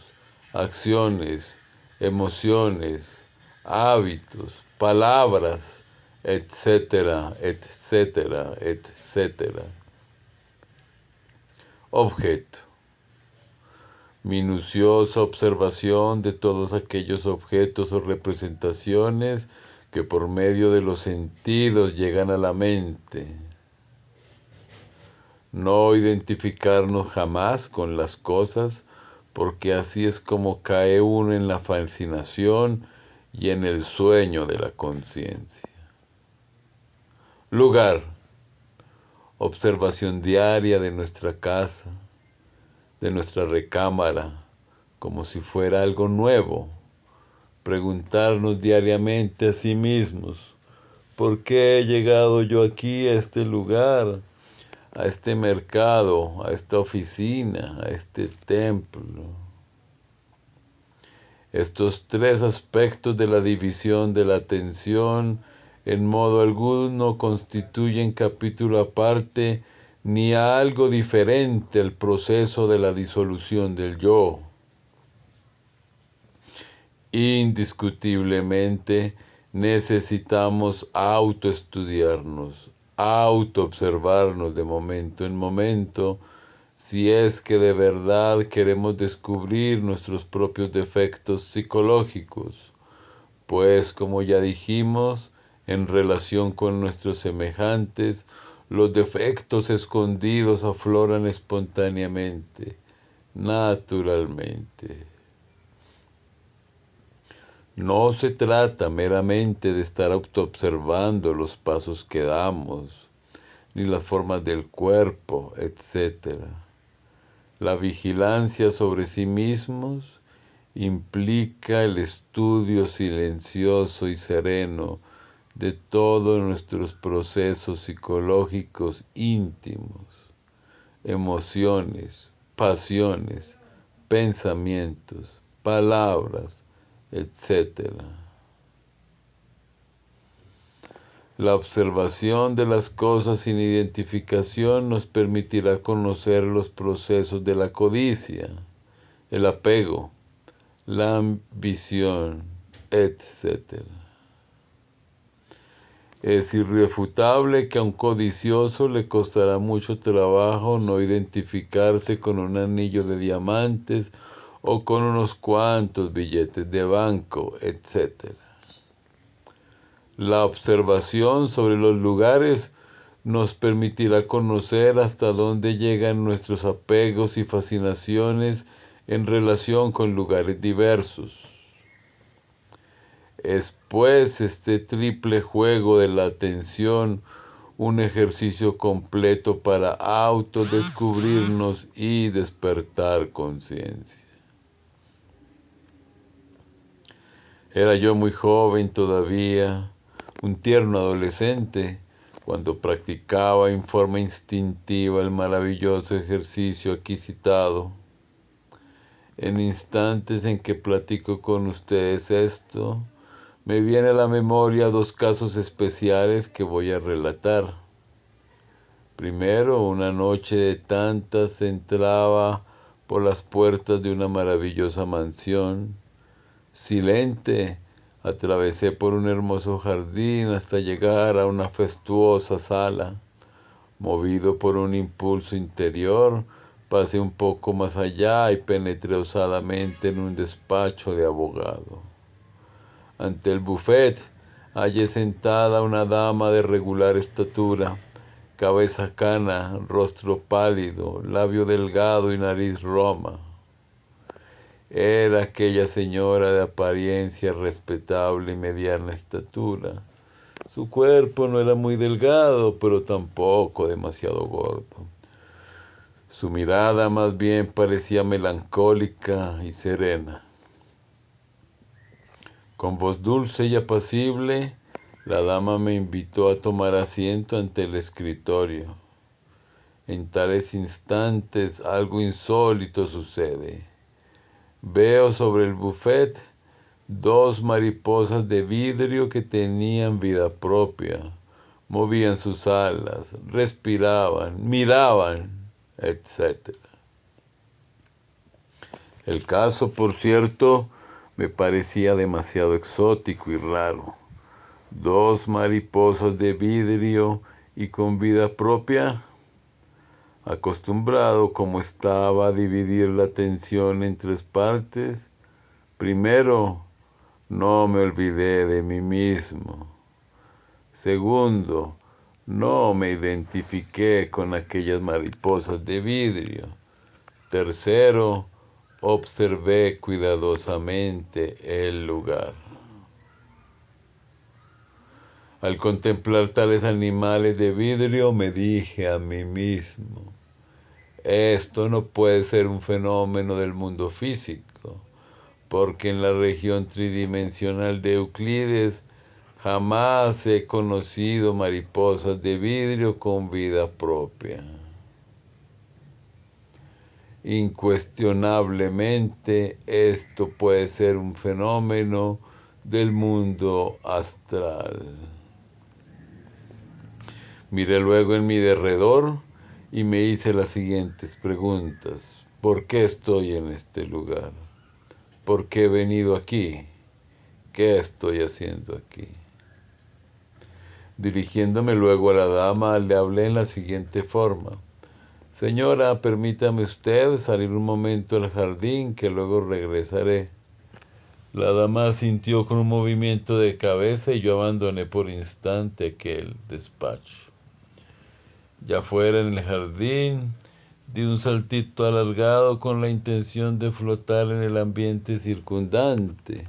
acciones, emociones, hábitos, palabras, etcétera, etcétera, etcétera. Objeto. Minuciosa observación de todos aquellos objetos o representaciones que por medio de los sentidos llegan a la mente. No identificarnos jamás con las cosas, porque así es como cae uno en la fascinación y en el sueño de la conciencia. Lugar. Observación diaria de nuestra casa, de nuestra recámara, como si fuera algo nuevo. Preguntarnos diariamente a sí mismos, ¿por qué he llegado yo aquí a este lugar, a este mercado, a esta oficina, a este templo? Estos tres aspectos de la división de la atención en modo alguno constituyen capítulo aparte ni algo diferente al proceso de la disolución del yo. Indiscutiblemente necesitamos autoestudiarnos, autoobservarnos de momento en momento, si es que de verdad queremos descubrir nuestros propios defectos psicológicos, pues como ya dijimos, en relación con nuestros semejantes, los defectos escondidos afloran espontáneamente, naturalmente. No se trata meramente de estar autoobservando los pasos que damos, ni las formas del cuerpo, etc. La vigilancia sobre sí mismos implica el estudio silencioso y sereno de todos nuestros procesos psicológicos íntimos, emociones, pasiones, pensamientos, palabras, etc. La observación de las cosas sin identificación nos permitirá conocer los procesos de la codicia, el apego, la ambición, etc. Es irrefutable que a un codicioso le costará mucho trabajo no identificarse con un anillo de diamantes o con unos cuantos billetes de banco, etc. La observación sobre los lugares nos permitirá conocer hasta dónde llegan nuestros apegos y fascinaciones en relación con lugares diversos. Es pues este triple juego de la atención un ejercicio completo para autodescubrirnos y despertar conciencia. Era yo muy joven todavía, un tierno adolescente, cuando practicaba en forma instintiva el maravilloso ejercicio aquí citado. En instantes en que platico con ustedes esto, me viene a la memoria dos casos especiales que voy a relatar. Primero, una noche de tantas entraba por las puertas de una maravillosa mansión. Silente, atravesé por un hermoso jardín hasta llegar a una fastuosa sala. Movido por un impulso interior, pasé un poco más allá y penetré osadamente en un despacho de abogado. Ante el buffet hallé sentada una dama de regular estatura, cabeza cana, rostro pálido, labio delgado y nariz roma. Era aquella señora de apariencia respetable y mediana estatura. Su cuerpo no era muy delgado, pero tampoco demasiado gordo. Su mirada más bien parecía melancólica y serena. Con voz dulce y apacible, la dama me invitó a tomar asiento ante el escritorio. En tales instantes algo insólito sucede. Veo sobre el buffet 2 mariposas de vidrio que tenían vida propia. Movían sus alas, respiraban, miraban, etc. El caso, por cierto, me parecía demasiado exótico y raro. 2 mariposas de vidrio y con vida propia. Acostumbrado como estaba a dividir la atención en 3 partes, primero, no me olvidé de mí mismo. Segundo, no me identifiqué con aquellas mariposas de vidrio. Tercero, observé cuidadosamente el lugar. Al contemplar tales animales de vidrio, me dije a mí mismo, esto no puede ser un fenómeno del mundo físico, porque en la región tridimensional de Euclides jamás he conocido mariposas de vidrio con vida propia. Incuestionablemente, esto puede ser un fenómeno del mundo astral. Miré luego en mi derredor y me hice las siguientes preguntas. ¿Por qué estoy en este lugar? ¿Por qué he venido aquí? ¿Qué estoy haciendo aquí? Dirigiéndome luego a la dama, le hablé en la siguiente forma. Señora, permítame usted salir un momento al jardín, que luego regresaré. La dama asintió con un movimiento de cabeza y yo abandoné por instante aquel despacho. Ya fuera en el jardín, di un saltito alargado con la intención de flotar en el ambiente circundante.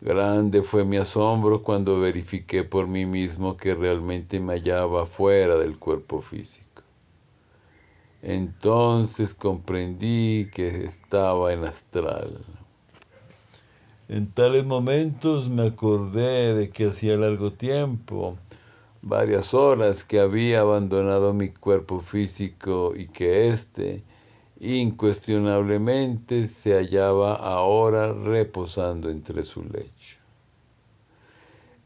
Grande fue mi asombro cuando verifiqué por mí mismo que realmente me hallaba fuera del cuerpo físico. Entonces comprendí que estaba en astral. En tales momentos me acordé de que hacía largo tiempo, varias horas, que había abandonado mi cuerpo físico y que éste, incuestionablemente, se hallaba ahora reposando entre su lecho.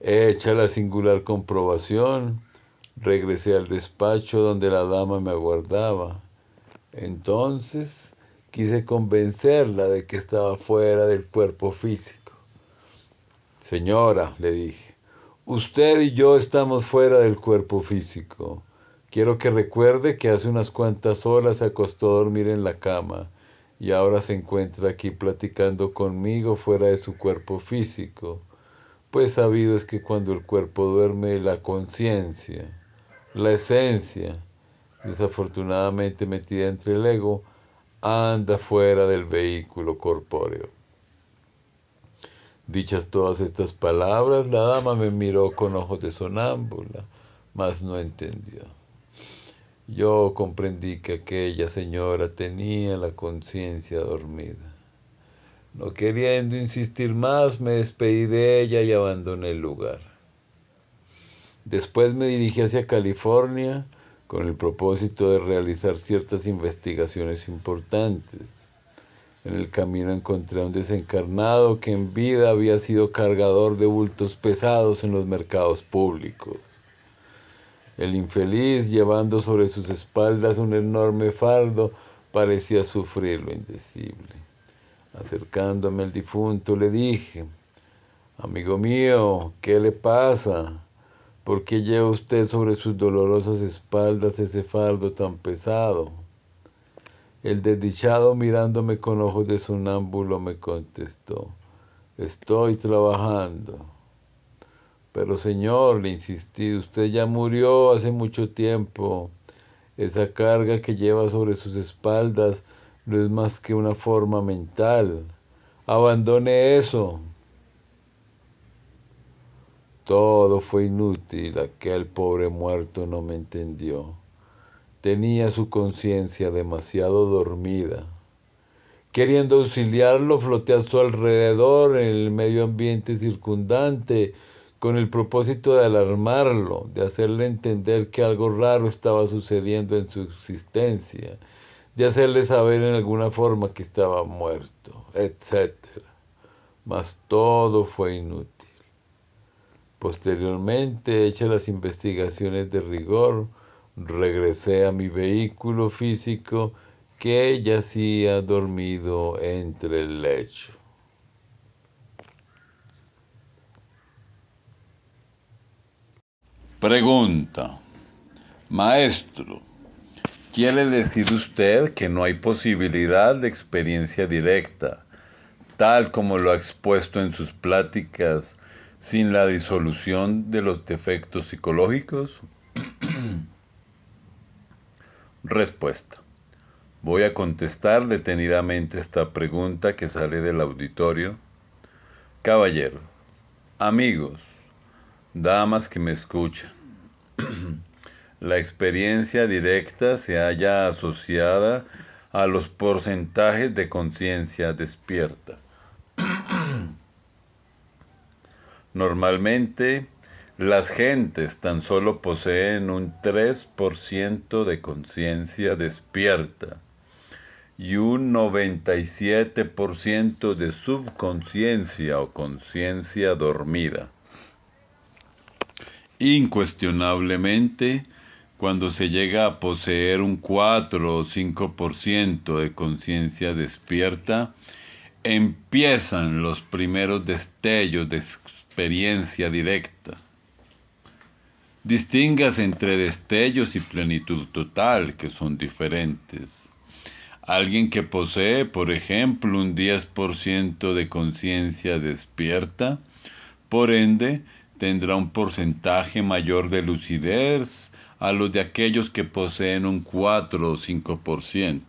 Hecha la singular comprobación, regresé al despacho donde la dama me aguardaba. Entonces quise convencerla de que estaba fuera del cuerpo físico. Señora, le dije, usted y yo estamos fuera del cuerpo físico. Quiero que recuerde que hace unas cuantas horas se acostó a dormir en la cama y ahora se encuentra aquí platicando conmigo fuera de su cuerpo físico. Pues sabido es que cuando el cuerpo duerme, la conciencia, la esencia, desafortunadamente metida entre el ego, anda fuera del vehículo corpóreo. Dichas todas estas palabras, la dama me miró con ojos de sonámbula, mas no entendió. Yo comprendí que aquella señora tenía la conciencia dormida. No queriendo insistir más, me despedí de ella y abandoné el lugar. Después me dirigí hacia California con el propósito de realizar ciertas investigaciones importantes. En el camino encontré a un desencarnado que en vida había sido cargador de bultos pesados en los mercados públicos. El infeliz, llevando sobre sus espaldas un enorme fardo, parecía sufrir lo indecible. Acercándome al difunto le dije, amigo mío, ¿qué le pasa? ¿Por qué lleva usted sobre sus dolorosas espaldas ese fardo tan pesado? El desdichado, mirándome con ojos de sonámbulo, me contestó, estoy trabajando. Pero señor, le insistí, usted ya murió hace mucho tiempo. Esa carga que lleva sobre sus espaldas no es más que una forma mental. Abandone eso. Todo fue inútil, aquel pobre muerto no me entendió. Tenía su conciencia demasiado dormida. Queriendo auxiliarlo, floté a su alrededor en el medio ambiente circundante, con el propósito de alarmarlo, de hacerle entender que algo raro estaba sucediendo en su existencia, de hacerle saber en alguna forma que estaba muerto, etcétera. Mas todo fue inútil. Posteriormente, hechas las investigaciones de rigor, regresé a mi vehículo físico que yacía dormido entre el lecho. Pregunta. Maestro, ¿quiere decir usted que no hay posibilidad de experiencia directa, tal como lo ha expuesto en sus pláticas, sin la disolución de los defectos psicológicos? Respuesta. Voy a contestar detenidamente esta pregunta que sale del auditorio. Caballero, amigos, damas que me escuchan, la experiencia directa se halla asociada a los porcentajes de conciencia despierta. Normalmente, las gentes tan solo poseen un 3% de conciencia despierta y un 97% de subconsciencia o conciencia dormida. Incuestionablemente, cuando se llega a poseer un 4 o 5% de conciencia despierta, empiezan los primeros destellos de experiencia directa. Distingas entre destellos y plenitud total, que son diferentes. Alguien que posee, por ejemplo, un 10% de conciencia despierta, por ende, tendrá un porcentaje mayor de lucidez a los de aquellos que poseen un 4 o 5%.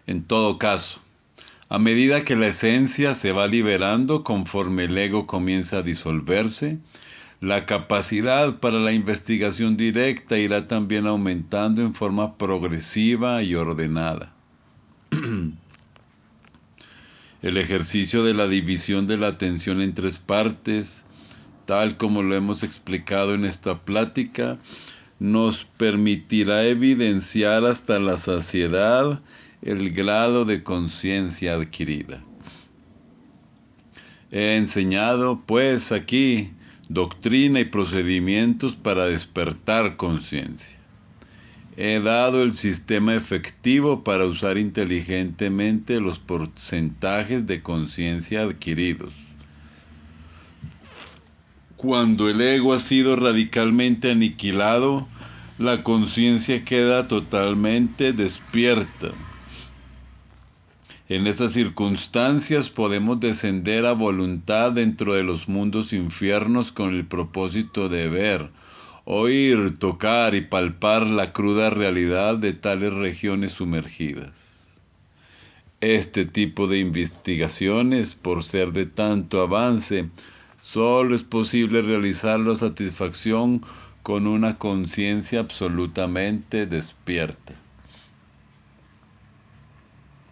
En todo caso, a medida que la esencia se va liberando conforme el ego comienza a disolverse, la capacidad para la investigación directa irá también aumentando en forma progresiva y ordenada. El ejercicio de la división de la atención en 3 partes, tal como lo hemos explicado en esta plática, nos permitirá evidenciar hasta la saciedad el grado de conciencia adquirida. He enseñado, pues, aquí doctrina y procedimientos para despertar conciencia. He dado el sistema efectivo para usar inteligentemente los porcentajes de conciencia adquiridos. Cuando el ego ha sido radicalmente aniquilado, la conciencia queda totalmente despierta. En estas circunstancias podemos descender a voluntad dentro de los mundos infiernos con el propósito de ver, oír, tocar y palpar la cruda realidad de tales regiones sumergidas. Este tipo de investigaciones, por ser de tanto avance, solo es posible realizarlo a satisfacción con una conciencia absolutamente despierta.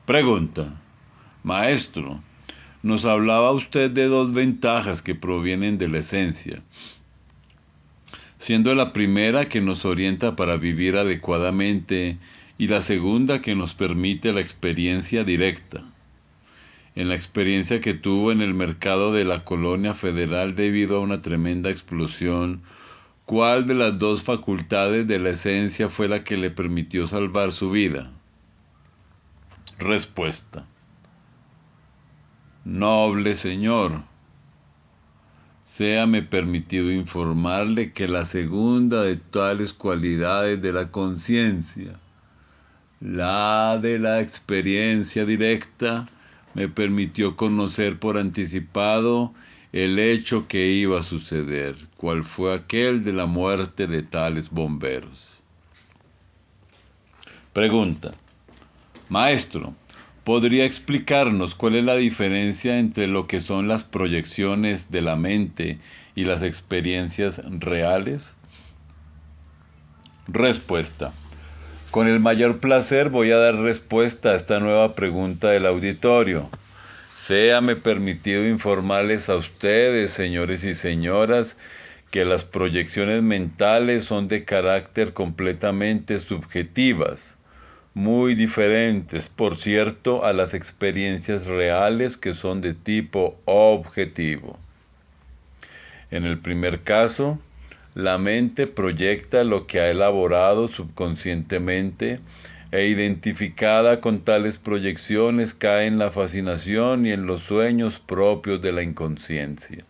Pregunta. Maestro, nos hablaba usted de 2 ventajas que provienen de la esencia, siendo la primera que nos orienta para vivir adecuadamente y la segunda que nos permite la experiencia directa. En la experiencia que tuvo en el mercado de la Colonia Federal debido a una tremenda explosión, ¿cuál de las 2 facultades de la esencia fue la que le permitió salvar su vida? Respuesta. Noble señor, séame permitido informarle que la segunda de tales cualidades de la conciencia, la de la experiencia directa, me permitió conocer por anticipado el hecho que iba a suceder, cual fue aquel de la muerte de tales bomberos. Pregunta: Maestro, ¿podría explicarnos cuál es la diferencia entre lo que son las proyecciones de la mente y las experiencias reales? Respuesta: con el mayor placer voy a dar respuesta a esta nueva pregunta del auditorio. Séame permitido informarles a ustedes, señores y señoras, que las proyecciones mentales son de carácter completamente subjetivas, muy diferentes, por cierto, a las experiencias reales que son de tipo objetivo. En el primer caso, la mente proyecta lo que ha elaborado subconscientemente e identificada con tales proyecciones cae en la fascinación y en los sueños propios de la inconsciencia.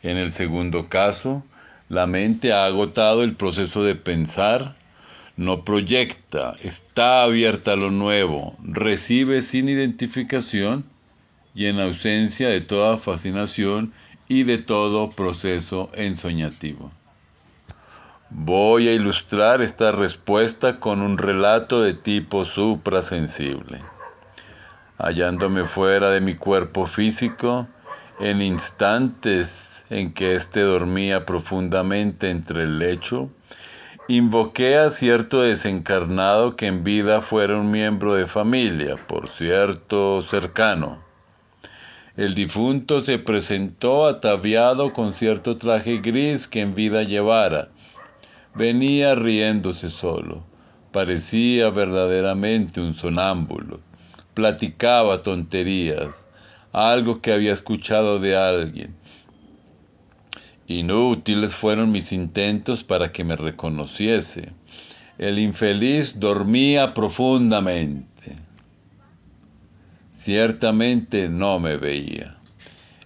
En el segundo caso, la mente ha agotado el proceso de pensar, no proyecta, está abierta a lo nuevo, recibe sin identificación y en ausencia de toda fascinación y de todo proceso ensoñativo. Voy a ilustrar esta respuesta con un relato de tipo suprasensible. Hallándome fuera de mi cuerpo físico, en instantes en que éste dormía profundamente entre el lecho, invoqué a cierto desencarnado que en vida fuera un miembro de familia, por cierto cercano. El difunto se presentó ataviado con cierto traje gris que en vida llevara. Venía riéndose solo. Parecía verdaderamente un sonámbulo. Platicaba tonterías, algo que había escuchado de alguien. Inútiles fueron mis intentos para que me reconociese. El infeliz dormía profundamente. Ciertamente no me veía.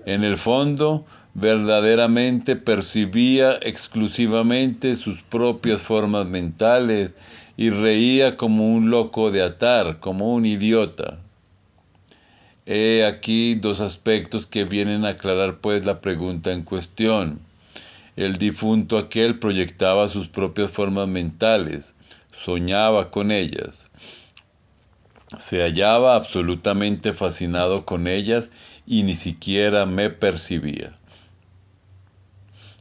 En el fondo, verdaderamente percibía exclusivamente sus propias formas mentales y reía como un loco de atar, como un idiota. He aquí dos aspectos que vienen a aclarar pues la pregunta en cuestión. El difunto aquel proyectaba sus propias formas mentales, soñaba con ellas. Se hallaba absolutamente fascinado con ellas y ni siquiera me percibía.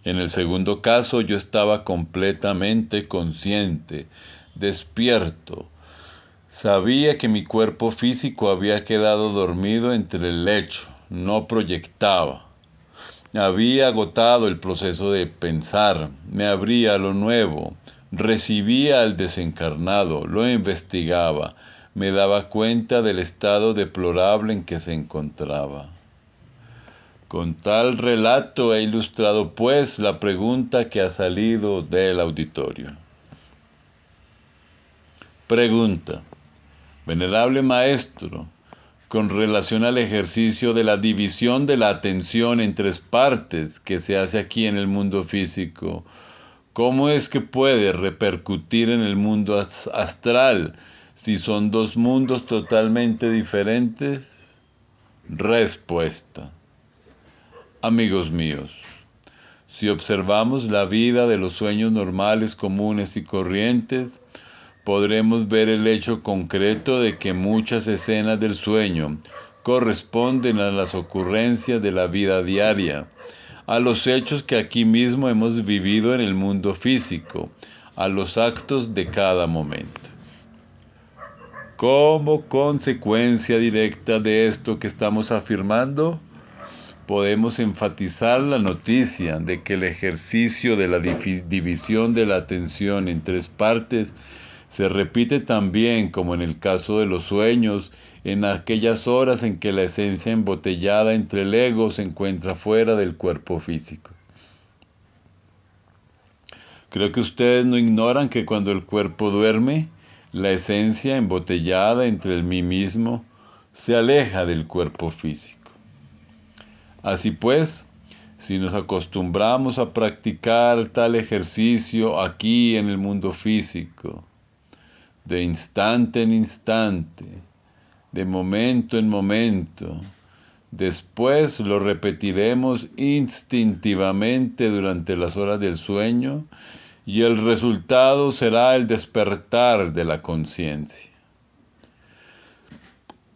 En el segundo caso yo estaba completamente consciente, despierto. Sabía que mi cuerpo físico había quedado dormido entre el lecho, no proyectaba. Había agotado el proceso de pensar, me abría a lo nuevo, recibía al desencarnado, lo investigaba, me daba cuenta del estado deplorable en que se encontraba. Con tal relato he ilustrado pues la pregunta que ha salido del auditorio. Pregunta: Venerable Maestro, con relación al ejercicio de la división de la atención en tres partes que se hace aquí en el mundo físico, ¿cómo es que puede repercutir en el mundo astral si son dos mundos totalmente diferentes? Respuesta: amigos míos, si observamos la vida de los sueños normales, comunes y corrientes, podremos ver el hecho concreto de que muchas escenas del sueño corresponden a las ocurrencias de la vida diaria, a los hechos que aquí mismo hemos vivido en el mundo físico, a los actos de cada momento. Como consecuencia directa de esto que estamos afirmando, podemos enfatizar la noticia de que el ejercicio de la división de la atención en tres partes se repite también, como en el caso de los sueños, en aquellas horas en que la esencia embotellada entre el ego se encuentra fuera del cuerpo físico. Creo que ustedes no ignoran que cuando el cuerpo duerme, la esencia embotellada entre el mí mismo se aleja del cuerpo físico. Así pues, si nos acostumbramos a practicar tal ejercicio aquí en el mundo físico, de instante en instante, de momento en momento, Después lo repetiremos instintivamente durante las horas del sueño y el resultado será el despertar de la conciencia.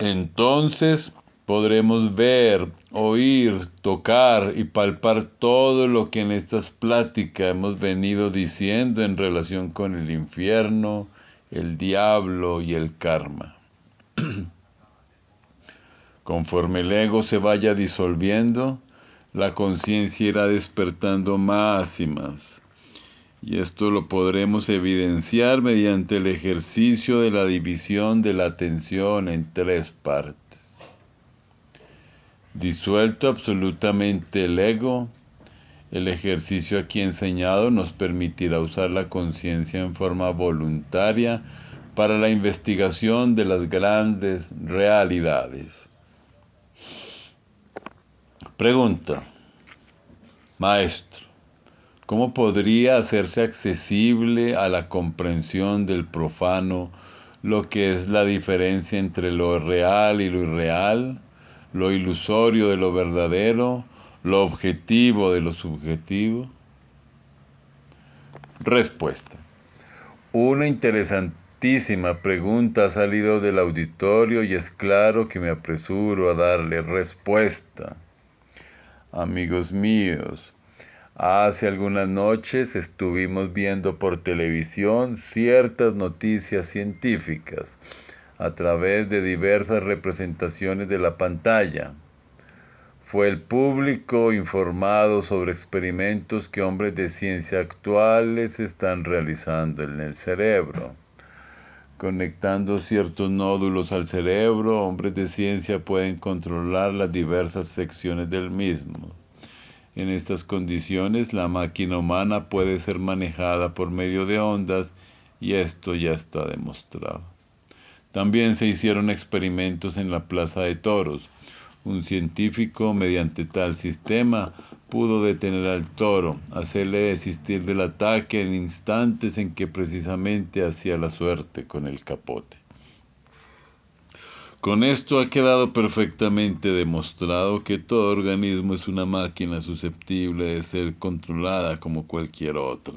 Entonces podremos ver, oír, tocar y palpar todo lo que en estas pláticas hemos venido diciendo en relación con el infierno, el diablo y el karma. Conforme el ego se vaya disolviendo, la conciencia irá despertando más y más. Y esto lo podremos evidenciar mediante el ejercicio de la división de la atención en 3 partes. Disuelto absolutamente el ego, el ejercicio aquí enseñado nos permitirá usar la conciencia en forma voluntaria para la investigación de las grandes realidades. Pregunta: Maestro, ¿cómo podría hacerse accesible a la comprensión del profano lo que es la diferencia entre lo real y lo irreal, lo ilusorio de lo verdadero, lo objetivo de lo subjetivo? Respuesta: una interesantísima pregunta ha salido del auditorio y es claro que me apresuro a darle respuesta. Amigos míos, hace algunas noches estuvimos viendo por televisión ciertas noticias científicas a través de diversas representaciones de la pantalla. Fue el público informado sobre experimentos que hombres de ciencia actuales están realizando en el cerebro. Conectando ciertos nódulos al cerebro, hombres de ciencia pueden controlar las diversas secciones del mismo. En estas condiciones, la máquina humana puede ser manejada por medio de ondas y esto ya está demostrado. También se hicieron experimentos en la Plaza de Toros. Un científico, mediante tal sistema, pudo detener al toro, hacerle desistir del ataque en instantes en que precisamente hacía la suerte con el capote. Con esto ha quedado perfectamente demostrado que todo organismo es una máquina susceptible de ser controlada como cualquier otra.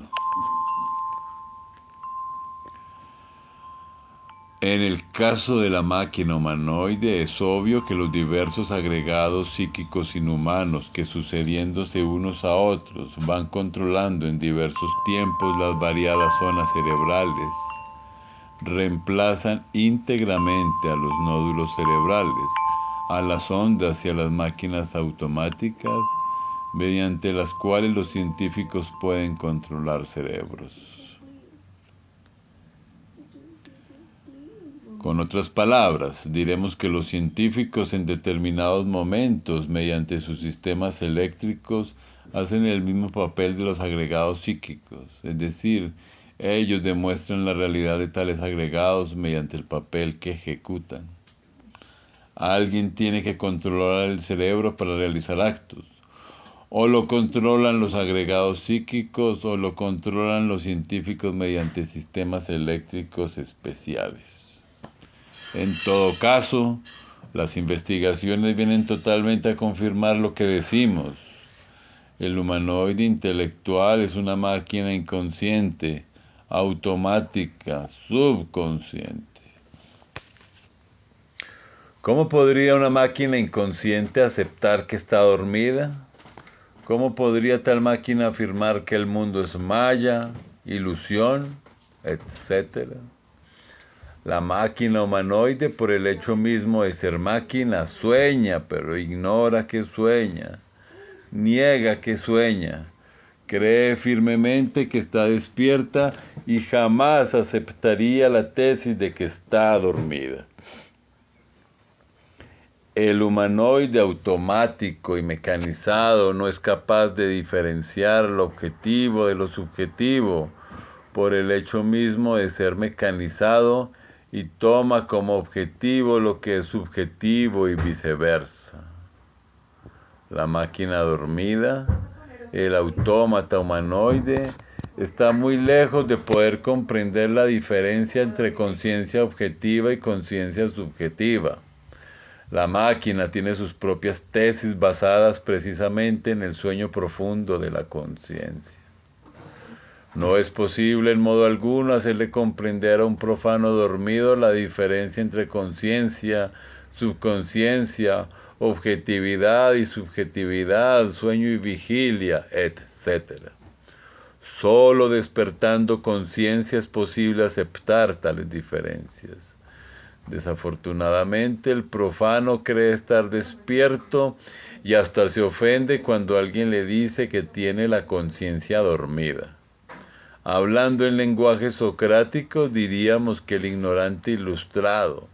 En el caso de la máquina humanoide es obvio que los diversos agregados psíquicos inhumanos que sucediéndose unos a otros van controlando en diversos tiempos las variadas zonas cerebrales, reemplazan íntegramente a los nódulos cerebrales, a las ondas y a las máquinas automáticas mediante las cuales los científicos pueden controlar cerebros. Con otras palabras, diremos que los científicos en determinados momentos, mediante sus sistemas eléctricos, hacen el mismo papel de los agregados psíquicos, es decir, ellos demuestran la realidad de tales agregados mediante el papel que ejecutan. Alguien tiene que controlar el cerebro para realizar actos. O lo controlan los agregados psíquicos o lo controlan los científicos mediante sistemas eléctricos especiales. En todo caso, las investigaciones vienen totalmente a confirmar lo que decimos. El humanoide intelectual es una máquina inconsciente, automática, subconsciente. ¿Cómo podría una máquina inconsciente aceptar que está dormida? ¿Cómo podría tal máquina afirmar que el mundo es maya, ilusión, etcétera? La máquina humanoide, por el hecho mismo de ser máquina, sueña, pero ignora que sueña, niega que sueña, cree firmemente que está despierta y jamás aceptaría la tesis de que está dormida. El humanoide automático y mecanizado no es capaz de diferenciar lo objetivo de lo subjetivo por el hecho mismo de ser mecanizado y toma como objetivo lo que es subjetivo y viceversa. La máquina dormida, el autómata humanoide, está muy lejos de poder comprender la diferencia entre conciencia objetiva y conciencia subjetiva. La máquina tiene sus propias tesis basadas precisamente en el sueño profundo de la conciencia. No es posible en modo alguno hacerle comprender a un profano dormido la diferencia entre conciencia, subconsciencia, objetividad y subjetividad, sueño y vigilia, etc. Solo despertando conciencia es posible aceptar tales diferencias. Desafortunadamente, el profano cree estar despierto y hasta se ofende cuando alguien le dice que tiene la conciencia dormida. Hablando en lenguaje socrático, diríamos que el ignorante ilustrado,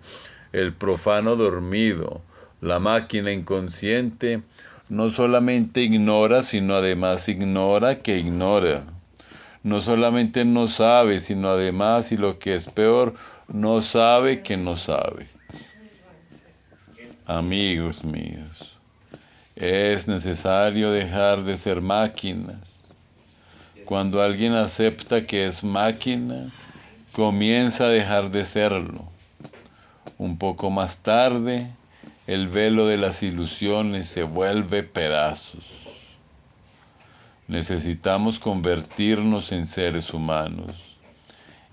el profano dormido, la máquina inconsciente, no solamente ignora, sino además ignora que ignora. No solamente no sabe, sino además, y lo que es peor, no sabe que no sabe. Amigos míos, es necesario dejar de ser máquinas. Cuando alguien acepta que es máquina, comienza a dejar de serlo. Un poco más tarde, el velo de las ilusiones se vuelve pedazos. Necesitamos convertirnos en seres humanos.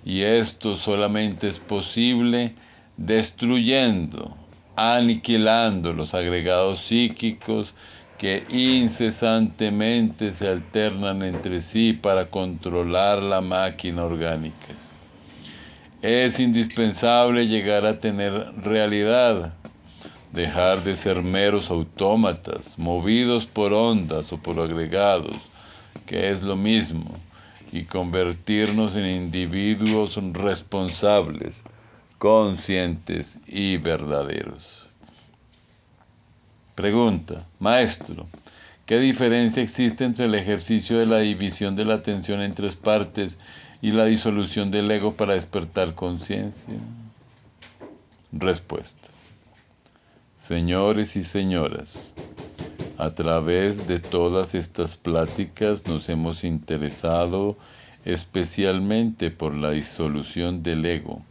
Y esto solamente es posible destruyendo, aniquilando los agregados psíquicos que incesantemente se alternan entre sí para controlar la máquina orgánica. Es indispensable llegar a tener realidad, dejar de ser meros autómatas, movidos por ondas o por agregados, que es lo mismo, y convertirnos en individuos responsables, conscientes y verdaderos. Pregunta: maestro, ¿qué diferencia existe entre el ejercicio de la división de la atención en 3 partes y la disolución del ego para despertar conciencia? Respuesta: señores y señoras, a través de todas estas pláticas nos hemos interesado especialmente por la disolución del ego,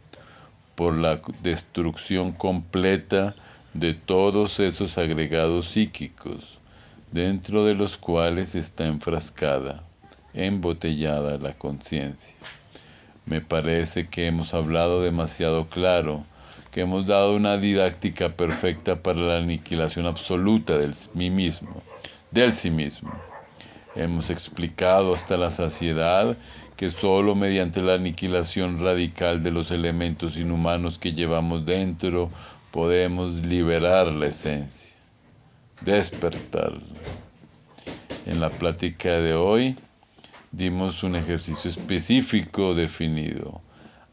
por la destrucción completa de todos esos agregados psíquicos, dentro de los cuales está enfrascada, embotellada la conciencia. Me parece que hemos hablado demasiado claro, que hemos dado una didáctica perfecta para la aniquilación absoluta del mí mismo, del sí mismo. Hemos explicado hasta la saciedad que solo mediante la aniquilación radical de los elementos inhumanos que llevamos dentro podemos liberar la esencia, despertarla. En la plática de hoy dimos un ejercicio específico definido.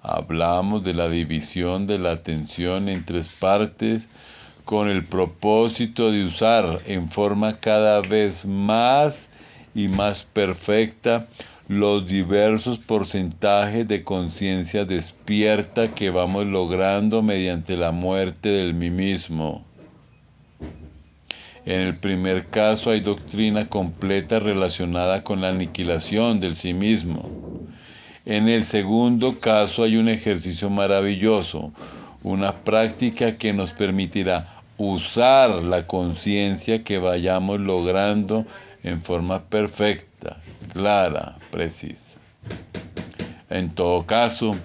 Hablamos de la división de la atención en 3 partes con el propósito de usar en forma cada vez más y más perfecta los diversos porcentajes de conciencia despierta que vamos logrando mediante la muerte del mí mismo. En el primer caso hay doctrina completa relacionada con la aniquilación del sí mismo. En el segundo caso hay un ejercicio maravilloso, una práctica que nos permitirá usar la conciencia que vayamos logrando en forma perfecta, clara, precisa. En todo caso,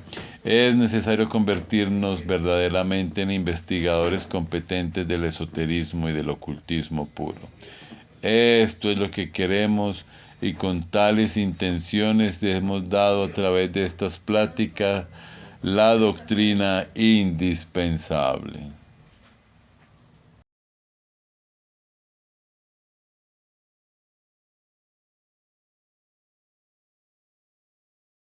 es necesario convertirnos verdaderamente en investigadores competentes del esoterismo y del ocultismo puro. Esto es lo que queremos, y con tales intenciones hemos dado a través de estas pláticas la doctrina indispensable.